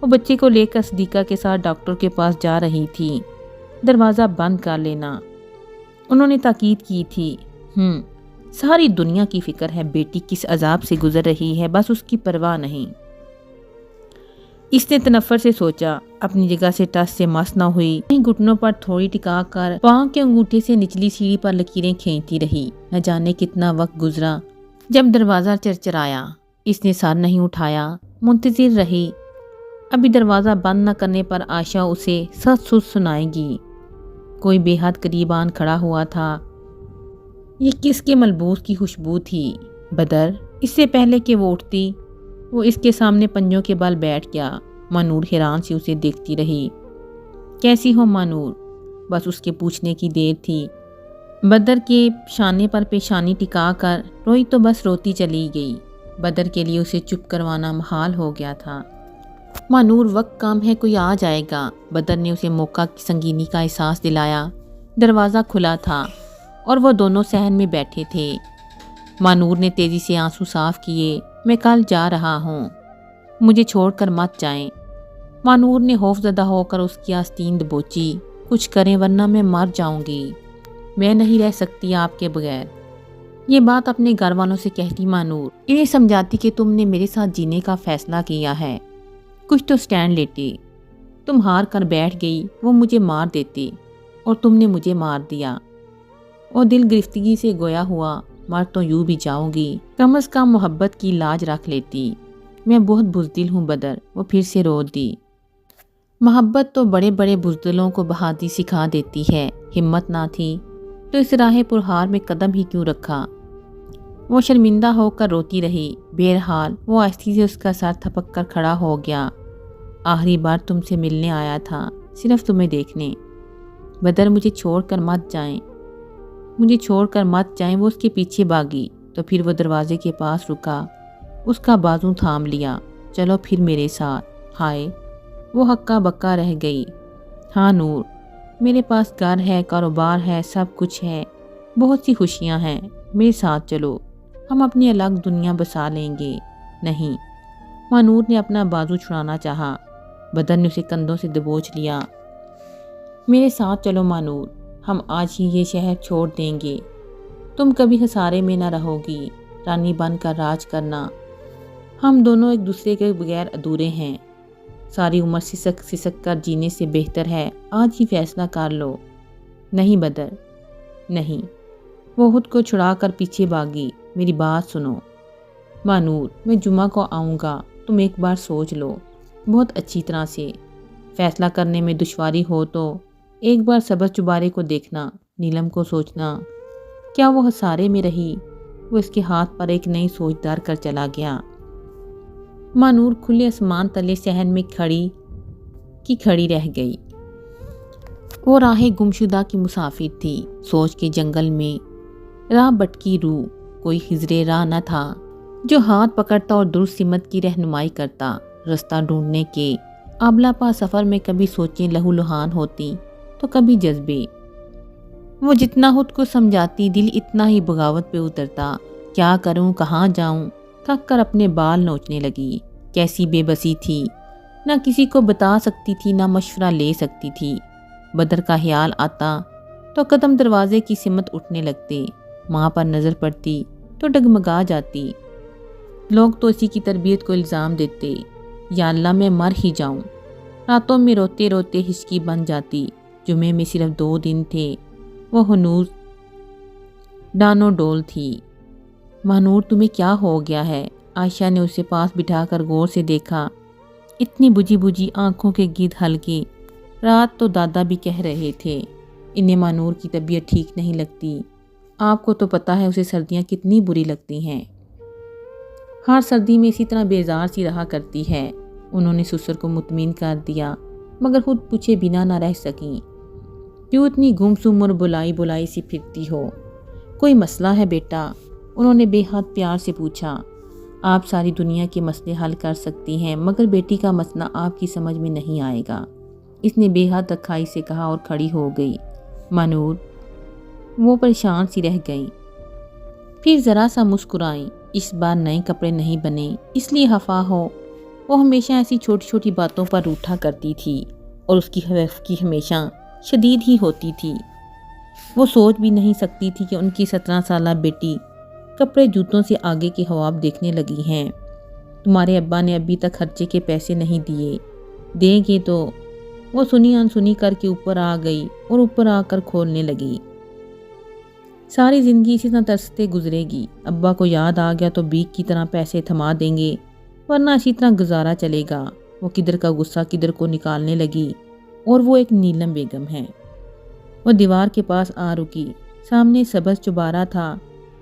وہ بچے کو لے کر صدیقہ کے ساتھ ڈاکٹر کے پاس جا رہی تھی۔ دروازہ بند کر لینا، انہوں نے تاکید کی تھی۔ ساری دنیا کی فکر ہے بیٹی کس عذاب سے گزر رہی ہے، بس اس کی پرواہ نہیں۔ اس نے تنفر سے سوچا، اپنی جگہ سے ٹس سے مس نہ ہوئی، گھٹنوں پر تھوڑی ٹکا کر پاؤں کے انگوٹھے سے نچلی سیڑھی پر لکیریں کھینچتی رہی۔ نہ جانے کتنا وقت گزرا۔ جب دروازہ چرچرایا، اس نے سر نہیں اٹھایا، منتظر رہی۔ ابھی دروازہ بند نہ کرنے پر عائشہ اسے سچ سچ سنائے گی۔ کوئی بے حد قریب آن کھڑا ہوا تھا۔ یہ کس کے ملبوس کی خوشبو تھی؟ بدر۔ اس سے پہلے کہ وہ اٹھتی وہ اس کے سامنے پنجوں کے بل بیٹھ گیا۔ مانور حیران سے اسے دیکھتی رہی۔ کیسی ہو مانور؟ بس اس کے پوچھنے کی دیر تھی۔ بدر کے شانے پر پیشانی ٹکا کر روئی تو بس روتی چلی گئی۔ بدر کے لیے اسے چپ کروانا محال ہو گیا تھا۔ مانور وقت کام ہے، کوئی آ جائے گا۔ بدر نے اسے موقع کی سنگینی کا احساس دلایا۔ دروازہ کھلا تھا اور وہ دونوں صحن میں بیٹھے تھے۔ مانور نے تیزی سے آنسو صاف کیے۔ میں کل جا رہا ہوں، مجھے چھوڑ کر مت جائیں۔ مانور نے خوف زدہ ہو کر اس کی آستین دبوچی۔ کچھ کریں ورنہ میں مر جاؤں گی، میں نہیں رہ سکتی آپ کے بغیر۔ یہ بات اپنے گھر والوں سے کہتی مانور، انہیں سمجھاتی کہ تم نے میرے ساتھ جینے کا فیصلہ کیا ہے، کچھ تو سٹینڈ لیتی۔ تم ہار کر بیٹھ گئی، وہ مجھے مار دیتے اور تم نے مجھے مار دیا۔ اور دل گرفتگی سے گویا ہوا، مر تو یوں بھی جاؤں گی، کم از کم محبت کی لاج رکھ لیتی۔ میں بہت بزدل ہوں بدر، وہ پھر سے رو دی۔ محبت تو بڑے بڑے بزدلوں کو بہادری سکھا دیتی ہے، ہمت نہ تھی تو اس راہ پرہار میں قدم ہی کیوں رکھا۔ وہ شرمندہ ہو کر روتی رہی۔ بہرحال وہ آہستگی سے اس کا سر تھپک کر کھڑا ہو گیا۔ آخری بار تم سے ملنے آیا تھا، صرف تمہیں دیکھنے۔ بدر مجھے چھوڑ کر مت جائیں، مجھے چھوڑ کر مت جائیں۔ وہ اس کے پیچھے بھاگی تو پھر وہ دروازے کے پاس رکا، اس کا بازو تھام لیا۔ چلو پھر میرے ساتھ۔ ہائے، وہ ہکا بکا رہ گئی۔ ہاں نور، میرے پاس گھر ہے، کاروبار ہے، سب کچھ ہے، بہت سی خوشیاں ہیں، میرے ساتھ چلو، ہم اپنی الگ دنیا بسا لیں گے۔ نہیں، مانور نے اپنا بازو چھڑانا چاہا۔ بدر نے اسے کندھوں سے دبوچ لیا۔ میرے ساتھ چلو مانور، ہم آج ہی یہ شہر چھوڑ دیں گے، تم کبھی خسارے میں نہ رہو گی، رانی بن کر راج کرنا۔ ہم دونوں ایک دوسرے کے بغیر ادھورے ہیں، ساری عمر سسک سسک کر جینے سے بہتر ہے آج ہی فیصلہ کر لو۔ نہیں بدر، نہیں۔ وہ خود کو چھڑا کر پیچھے بھاگی۔ میری بات سنو مانور، میں جمعہ کو آؤں گا، تم ایک بار سوچ لو بہت اچھی طرح سے۔ فیصلہ کرنے میں دشواری ہو تو ایک بار سبز چوبارے کو دیکھنا، نیلم کو سوچنا، کیا وہ خسارے میں رہی؟ وہ اس کے ہاتھ پر ایک نئی سوچ دار کر چلا گیا۔ مانور کھلے آسمان تلے صحن میں کھڑی رہ گئی۔ وہ راہ گمشدہ کی مسافر تھی، سوچ کے جنگل میں راہ بٹکی روح، کوئی خضر راہ نہ تھا جو ہاتھ پکڑتا اور درست سمت کی رہنمائی کرتا۔ رستہ ڈھونڈنے کے آبلا پا سفر میں کبھی سوچیں لہو لہان ہوتی تو کبھی جذبے۔ وہ جتنا خود کو سمجھاتی دل اتنا ہی بغاوت پہ اترتا۔ کیا کروں، کہاں جاؤں، تھک کر اپنے بال نوچنے لگی۔ کیسی بے بسی تھی، نہ کسی کو بتا سکتی تھی نہ مشورہ لے سکتی تھی۔ بدر کا خیال آتا تو قدم دروازے کی سمت اٹھنے لگتے، ماں پر نظر پڑتی تو ڈگمگا جاتی۔ لوگ تو اسی کی تربیت کو الزام دیتے، یا اللہ میں مر ہی جاؤں۔ راتوں میں روتے روتے ہچکی بن جاتی۔ جمعے میں صرف 2 دن تھے، وہ ہنوز ڈانو ڈول تھی۔ مانور تمہیں کیا ہو گیا ہے؟ عائشہ نے اسے پاس بٹھا کر غور سے دیکھا۔ اتنی بجھی بجھی آنکھوں کے گرد ہلکی۔ رات تو دادا بھی کہہ رہے تھے انہیں مانور کی طبیعت ٹھیک نہیں لگتی۔ آپ کو تو پتہ ہے اسے سردیاں کتنی بری لگتی ہیں، ہر سردی میں اسی طرح بیزار سی رہا کرتی ہے۔ انہوں نے سسر کو مطمئن کر دیا مگر خود پوچھے بنا نہ رہ سکیں، کیوں اتنی گمسم اور بلائی بلائی سی پھرتی ہو؟ کوئی مسئلہ ہے بیٹا؟ انہوں نے بے حد پیار سے پوچھا۔ آپ ساری دنیا کے مسئلے حل کر سکتی ہیں مگر بیٹی کا مسئلہ آپ کی سمجھ میں نہیں آئے گا، اس نے بے حد رکھائی سے کہا اور کھڑی ہو گئی۔ مانور وہ پریشان سی رہ گئی، پھر ذرا سا مسکرائیں۔ اس بار نئے کپڑے نہیں بنے اس لیے خفا ہو؟ وہ ہمیشہ ایسی چھوٹی چھوٹی باتوں پر روٹھا کرتی تھی اور اس کی حویفگی ہمیشہ شدید ہی ہوتی تھی۔ وہ سوچ بھی نہیں سکتی تھی کہ ان کی 17 سالہ بیٹی کپڑے جوتوں سے آگے کے خواب دیکھنے لگی ہیں۔ تمہارے ابا نے ابھی تک خرچے کے پیسے نہیں دیے، دیں گے تو؟ وہ سنی انسنی کر کے اوپر آ گئی اور اوپر آ کر کھولنے لگی۔ ساری زندگی اسی طرح ترستے گزرے گی، ابا کو یاد آ گیا تو بیک کی طرح پیسے تھما دیں گے ورنہ اسی طرح گزارا چلے گا۔ وہ کدھر کا غصہ کدھر کو نکالنے لگی، اور وہ ایک نیلم بیگم ہے۔ وہ دیوار کے پاس آ رکی، سامنے سبز چوبارہ تھا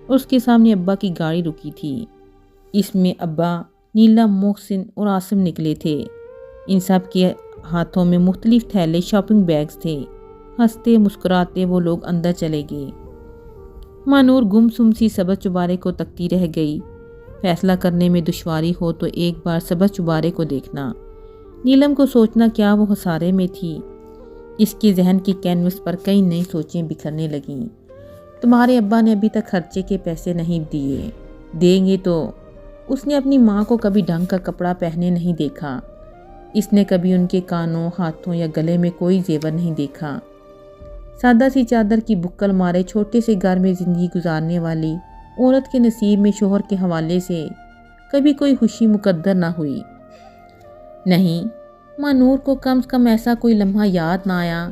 اور اس کے سامنے ابا کی گاڑی رکی تھی۔ اس میں ابا، نیلم، محسن اور عاصم نکلے تھے۔ ان سب کے ہاتھوں میں مختلف تھیلے شاپنگ بیگز تھے۔ ہنستے مسکراتے وہ لوگ اندر چلے گئے۔ مانور گمسم سی سبز چوبارے کو تکتی رہ گئی۔ فیصلہ کرنے میں دشواری ہو تو ایک بار سبز چوبارے کو دیکھنا۔ نیلم کو سوچنا کیا وہ خسارے میں تھی؟ اس کے ذہن کی کینوس پر کئی نئی سوچیں بکھرنے لگیں۔ تمہارے ابا نے ابھی تک خرچے کے پیسے نہیں دیے، دیں گے تو؟ اس نے اپنی ماں کو کبھی ڈھنگ کا کپڑا پہنے نہیں دیکھا، اس نے کبھی ان کے کانوں، ہاتھوں یا گلے میں کوئی زیور نہیں دیکھا۔ سادہ سی چادر کی بکل مارے چھوٹے سے گھر میں زندگی گزارنے والی عورت کے نصیب میں شوہر کے حوالے سے کبھی کوئی خوشی مقدر نہ ہوئی۔ نہیں، مانور کو کم از کم ایسا کوئی لمحہ یاد نہ آیا۔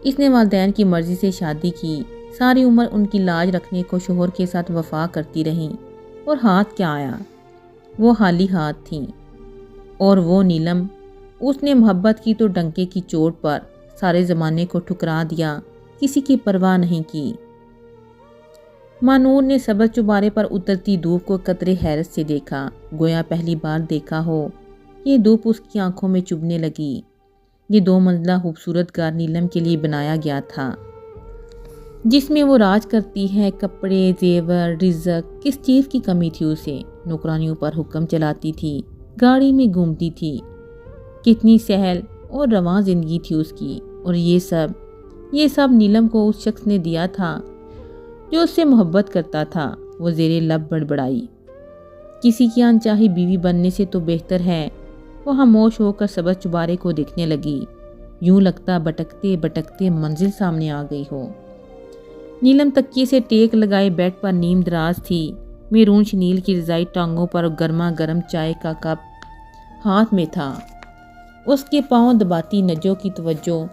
اس نے والدین کی مرضی سے شادی کی، ساری عمر ان کی لاج رکھنے کو شوہر کے ساتھ وفا کرتی رہیں، اور ہاتھ کیا آیا؟ وہ خالی ہاتھ تھیں۔ اور وہ نیلم، اس نے محبت کی تو ڈنکے کی چوٹ پر سارے زمانے کو ٹھکرا دیا، کسی کی پرواہ نہیں کی۔ مانور نے سبز چوبارے پر اترتی دھوپ کو قطرے حیرت سے دیکھا، گویا پہلی بار دیکھا ہو۔ یہ دھوپ اس کی آنکھوں میں چبھنے لگی۔ یہ 2 منزلہ خوبصورت گھر نیلم کے لیے بنایا گیا تھا، جس میں وہ راج کرتی ہے۔ کپڑے، زیور، رزق، کس چیز کی کمی تھی اسے؟ نوکرانیوں پر حکم چلاتی تھی، گاڑی میں گھومتی تھی، کتنی سہل اور رواں زندگی تھی اس کی۔ اور یہ سب نیلم کو اس شخص نے دیا تھا جو اس سے محبت کرتا تھا۔ وہ زیر لب بڑبڑائی، کسی کی انچاہی بیوی بننے سے تو بہتر ہے۔ وہ خاموش ہو کر سبز چوبارے کو دیکھنے لگی، یوں لگتا بٹکتے بٹکتے منزل سامنے آ گئی ہو۔ نیلم تکیے سے ٹیک لگائے بیڈ پر نیم دراز تھی، میرون شنیل کی رضائی ٹانگوں پر گرما گرم چائے کا کپ ہاتھ میں تھا۔ اس کے پاؤں دباتی نجوں کی توجہ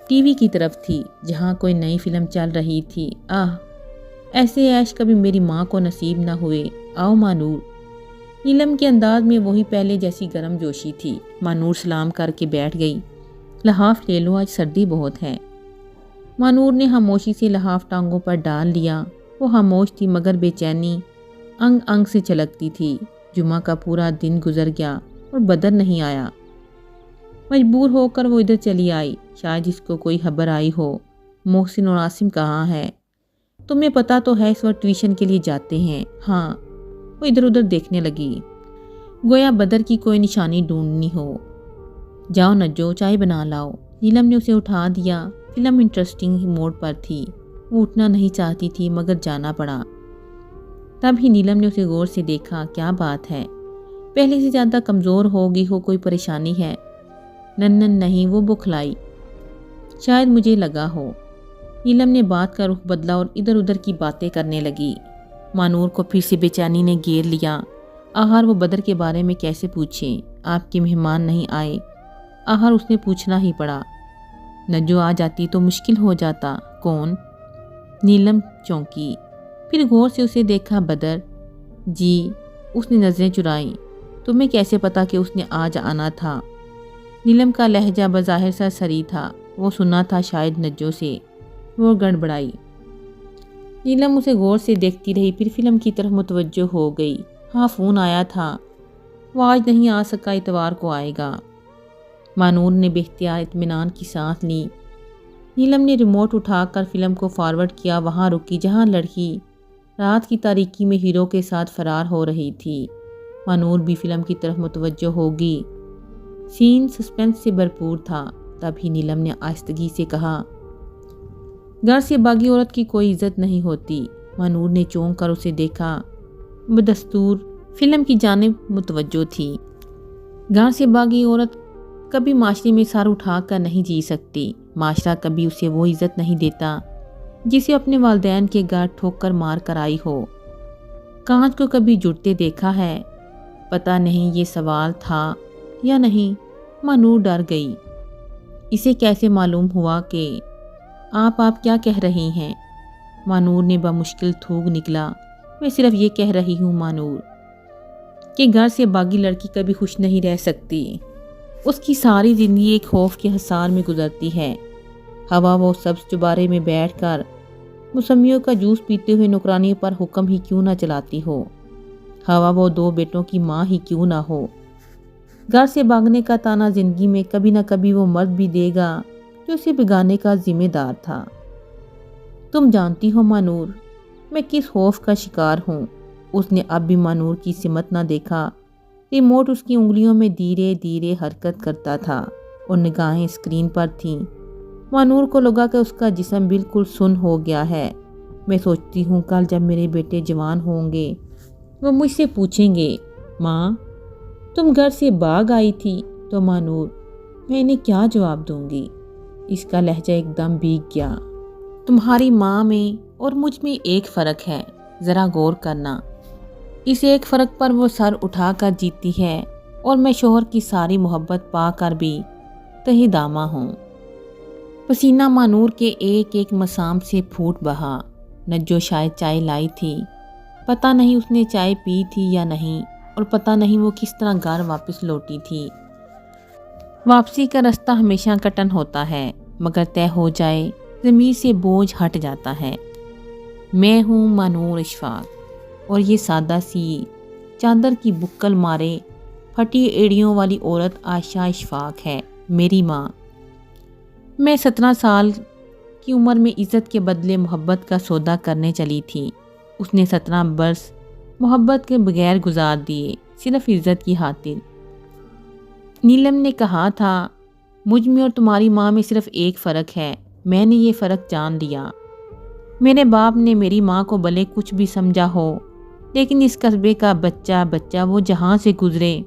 ٹی وی کی طرف تھی جہاں کوئی نئی فلم چل رہی تھی۔ ایسے عیش کبھی میری ماں کو نصیب نہ ہوئے۔ آؤ مانور۔ نیلم کے انداز میں وہی پہلے جیسی گرم جوشی تھی۔ مانور سلام کر کے بیٹھ گئی۔ لحاف لے لو، آج سردی بہت ہے۔ مانور نے خاموشی سے لحاف ٹانگوں پر ڈال لیا۔ وہ خاموش تھی مگر بے چینی انگ انگ سے چھلکتی تھی۔ جمعہ کا پورا دن گزر گیا اور بدر نہیں آیا۔ مجبور ہو کر وہ ادھر چلی آئی، شاید اس کو کوئی خبر آئی ہو۔ محسن اور عاصم کہاں ہے؟ تمہیں پتا تو ہے اس وقت ٹیوشن کے لیے جاتے ہیں۔ ہاں۔ وہ ادھر ادھر دیکھنے لگی، گویا بدر کی کوئی نشانی ڈھونڈنی ہو۔ جاؤ نجو، چائے بنا لاؤ۔ نیلم نے اسے اٹھا دیا۔ فلم انٹرسٹنگ موڈ پر تھی، وہ اٹھنا نہیں چاہتی تھی مگر جانا پڑا۔ تب ہی نیلم نے اسے غور سے دیکھا۔ کیا بات ہے؟ پہلے سے زیادہ کمزور ہو گئی ہو، کوئی پریشانی ہے؟ نہیں، وہ بخلائی، شاید مجھے لگا ہو۔ نیلم نے بات کا رخ بدلا اور ادھر ادھر کی باتیں کرنے لگی۔ مانور کو پھر سے بے چینی نے گھیر لیا۔ آخر وہ بدر کے بارے میں کیسے پوچھیں؟ آپ کے مہمان نہیں آئے؟ آخر اس نے پوچھنا ہی پڑا۔ نجو آ جاتی تو مشکل ہو جاتا۔ کون؟ نیلم چونکی، پھر غور سے اسے دیکھا بدر. جی. اس نے نظریں چرائیں. تمہیں کیسے پتا کہ اس نے آج آنا تھا؟ نیلم کا لہجہ بظاہر سا سری تھا. وہ سنا تھا شاید نجو سے. وہ گڑبڑائی. نیلم اسے غور سے دیکھتی رہی، پھر فلم کی طرف متوجہ ہو گئی. ہاں فون آیا تھا. وہ آج نہیں آ سکا، اتوار کو آئے گا. مانور نے بے اختیار اطمینان کی سانس لی. نیلم نے ریموٹ اٹھا کر فلم کو فارورڈ کیا. وہاں رکی جہاں لڑکی رات کی تاریکی میں ہیرو کے ساتھ فرار ہو رہی تھی. مانور بھی فلم کی طرف متوجہ ہوگی. سین سسپنس سے بھرپور تھا. تبھی نیلم نے آہستگی سے کہا، گھر سے باغی عورت کی کوئی عزت نہیں ہوتی. مانور نے چونک کر اسے دیکھا. بدستور فلم کی جانب متوجہ تھی. گھر سے باغی عورت کبھی معاشرے میں سر اٹھا کر نہیں جی سکتی. معاشرہ کبھی اسے وہ عزت نہیں دیتا جسے اپنے والدین کے گھر ٹھوکر مار کر آئی ہو. کانچ کو کبھی جڑتے دیکھا ہے؟ پتہ نہیں یہ سوال تھا یا نہیں. مانور ڈر گئی. اسے کیسے معلوم ہوا کہ آپ کیا کہہ رہی ہیں؟ مانور نے بمشکل تھوک نکلا. میں صرف یہ کہہ رہی ہوں مانور کہ گھر سے باغی لڑکی کبھی خوش نہیں رہ سکتی. اس کی ساری زندگی ایک خوف کے حصار میں گزرتی ہے. ہوا وہ سبز چوبارے میں بیٹھ کر موسمیوں کا جوس پیتے ہوئے نوکرانیوں پر حکم ہی کیوں نہ چلاتی ہو. ہوا وہ 2 بیٹوں کی ماں ہی کیوں نہ ہو. گھر سے بھاگنے کا تانا زندگی میں کبھی نہ کبھی وہ مرد بھی دے گا جو اسے بگانے کا ذمہ دار تھا. تم جانتی ہو مانور میں کس خوف کا شکار ہوں. اس نے اب بھی مانور کی سمت نہ دیکھا. ریموٹ اس کی انگلیوں میں دھیرے دھیرے حرکت کرتا تھا اور نگاہیں اسکرین پر تھیں. مانور کو لگا کہ اس کا جسم بالکل سن ہو گیا ہے. میں سوچتی ہوں کل جب میرے بیٹے جوان ہوں گے وہ مجھ سے پوچھیں گے، ماں تم گھر سے باغ آئی تھی تو مانور میں انہیں کیا جواب دوں گی. اس کا لہجہ ایک دم بھیگ گیا. تمہاری ماں میں اور مجھ میں ایک فرق ہے، ذرا غور کرنا. اس ایک فرق پر وہ سر اٹھا کر جیتی ہے اور میں شوہر کی ساری محبت پا کر بھی تہی دامہ ہوں. پسینہ مانور کے ایک ایک مسام سے پھوٹ بہا. نجو شاید چائے لائی تھی. پتہ نہیں اس نے چائے پی تھی یا نہیں، اور پتہ نہیں وہ کس طرح گھر واپس لوٹی تھی. واپسی کا رستہ ہمیشہ کٹن ہوتا ہے، مگر طے ہو جائے ضمیر سے بوجھ ہٹ جاتا ہے. میں ہوں مانور اشفاق، اور یہ سادہ سی چادر کی بکل مارے پھٹی ایڑیوں والی عورت عائشہ اشفاق ہے، میری ماں. میں 17 سال کی عمر میں عزت کے بدلے محبت کا سودا کرنے چلی تھی. اس نے 17 برس محبت کے بغیر گزار دیے، صرف عزت کی خاطر. نیلم نے کہا تھا مجھ میں اور تمہاری ماں میں صرف ایک فرق ہے. میں نے یہ فرق جان لیا. میرے باپ نے میری ماں کو بھلے کچھ بھی سمجھا ہو، لیکن اس قصبے کا بچہ وہ جہاں سے گزرے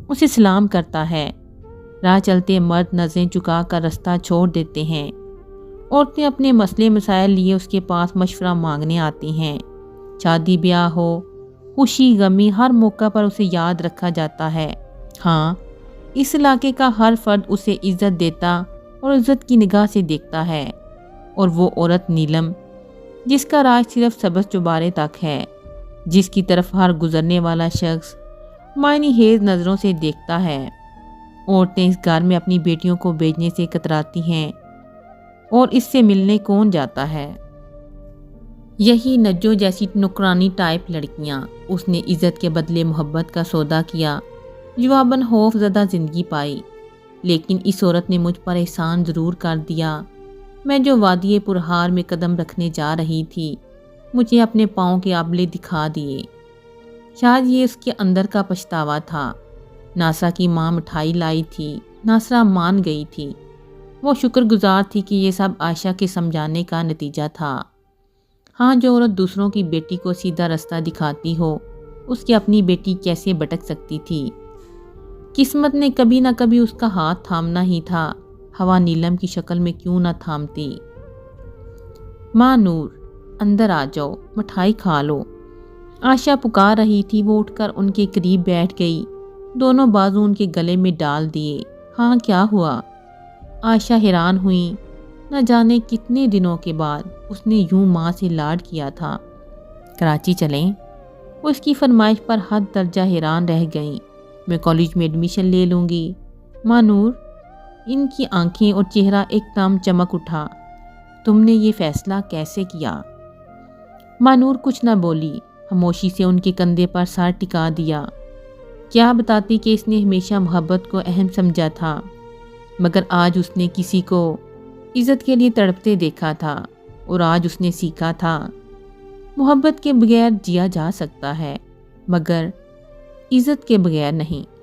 اسے سلام کرتا ہے. راہ چلتے مرد نظریں چکا کر رستہ چھوڑ دیتے ہیں. عورتیں اپنے مسئلے مسائل لیے اس کے پاس مشورہ مانگنے آتی ہیں. شادی بیاہ ہو، خوشی غمی، ہر موقع پر اسے یاد رکھا جاتا ہے. ہاں، اس علاقے کا ہر فرد اسے عزت دیتا اور عزت کی نگاہ سے دیکھتا ہے. اور وہ عورت نیلم جس کا راج صرف سبز چوبارے تک ہے، جس کی طرف ہر گزرنے والا شخص معنی خیز نظروں سے دیکھتا ہے. عورتیں اس گھر میں اپنی بیٹیوں کو بھیجنے سے کتراتی ہیں، اور اس سے ملنے کون جاتا ہے؟ یہی نجو جیسی نکرانی ٹائپ لڑکیاں. اس نے عزت کے بدلے محبت کا سودا کیا، جواباً خوف زدہ زندگی پائی. لیکن اس عورت نے مجھ پر احسان ضرور کر دیا. میں جو وادی پرہار میں قدم رکھنے جا رہی تھی، مجھے اپنے پاؤں کے آبلے دکھا دیے. شاید یہ اس کے اندر کا پچھتاوا تھا. ناصرہ کی ماں مٹھائی لائی تھی. ناصرہ مان گئی تھی. وہ شکر گزار تھی کہ یہ سب عائشہ کے سمجھانے کا نتیجہ تھا. ہاں، جو عورت دوسروں کی بیٹی کو سیدھا رستہ دکھاتی ہو، اس کی اپنی بیٹی کیسے بھٹک سکتی تھی؟ قسمت نے کبھی نہ کبھی اس کا ہاتھ تھامنا ہی تھا. ہوا نیلم کی شکل میں کیوں نہ تھامتی. ماں نور، اندر آ جاؤ، مٹھائی کھا لو. عائشہ پکار رہی تھی. وہ اٹھ کر ان کے قریب بیٹھ گئی، دونوں بازو ان کے گلے میں ڈال دیے. ہاں، کیا ہوا؟ عائشہ حیران ہوئی. نہ جانے کتنے دنوں کے بعد اس نے یوں ماں سے لاڈ کیا تھا. کراچی چلیں؟ وہ اس کی فرمائش پر حد درجہ حیران رہ گئیں۔ میں کالج میں ایڈمیشن لے لوں گی ماں نور۔ ان کی آنکھیں اور چہرہ ایک دم چمک اٹھا۔ تم نے یہ فیصلہ کیسے کیا؟ ماں نور کچھ نہ بولی، خاموشی سے ان کے کندھے پر سر ٹکا دیا۔ کیا بتاتی کہ اس نے ہمیشہ محبت کو اہم سمجھا تھا، مگر آج اس نے کسی کو عزت کے لیے تڑپتے دیکھا تھا، اور آج اس نے سیکھا تھا محبت کے بغیر جیا جا سکتا ہے، مگر عزت کے بغیر نہیں۔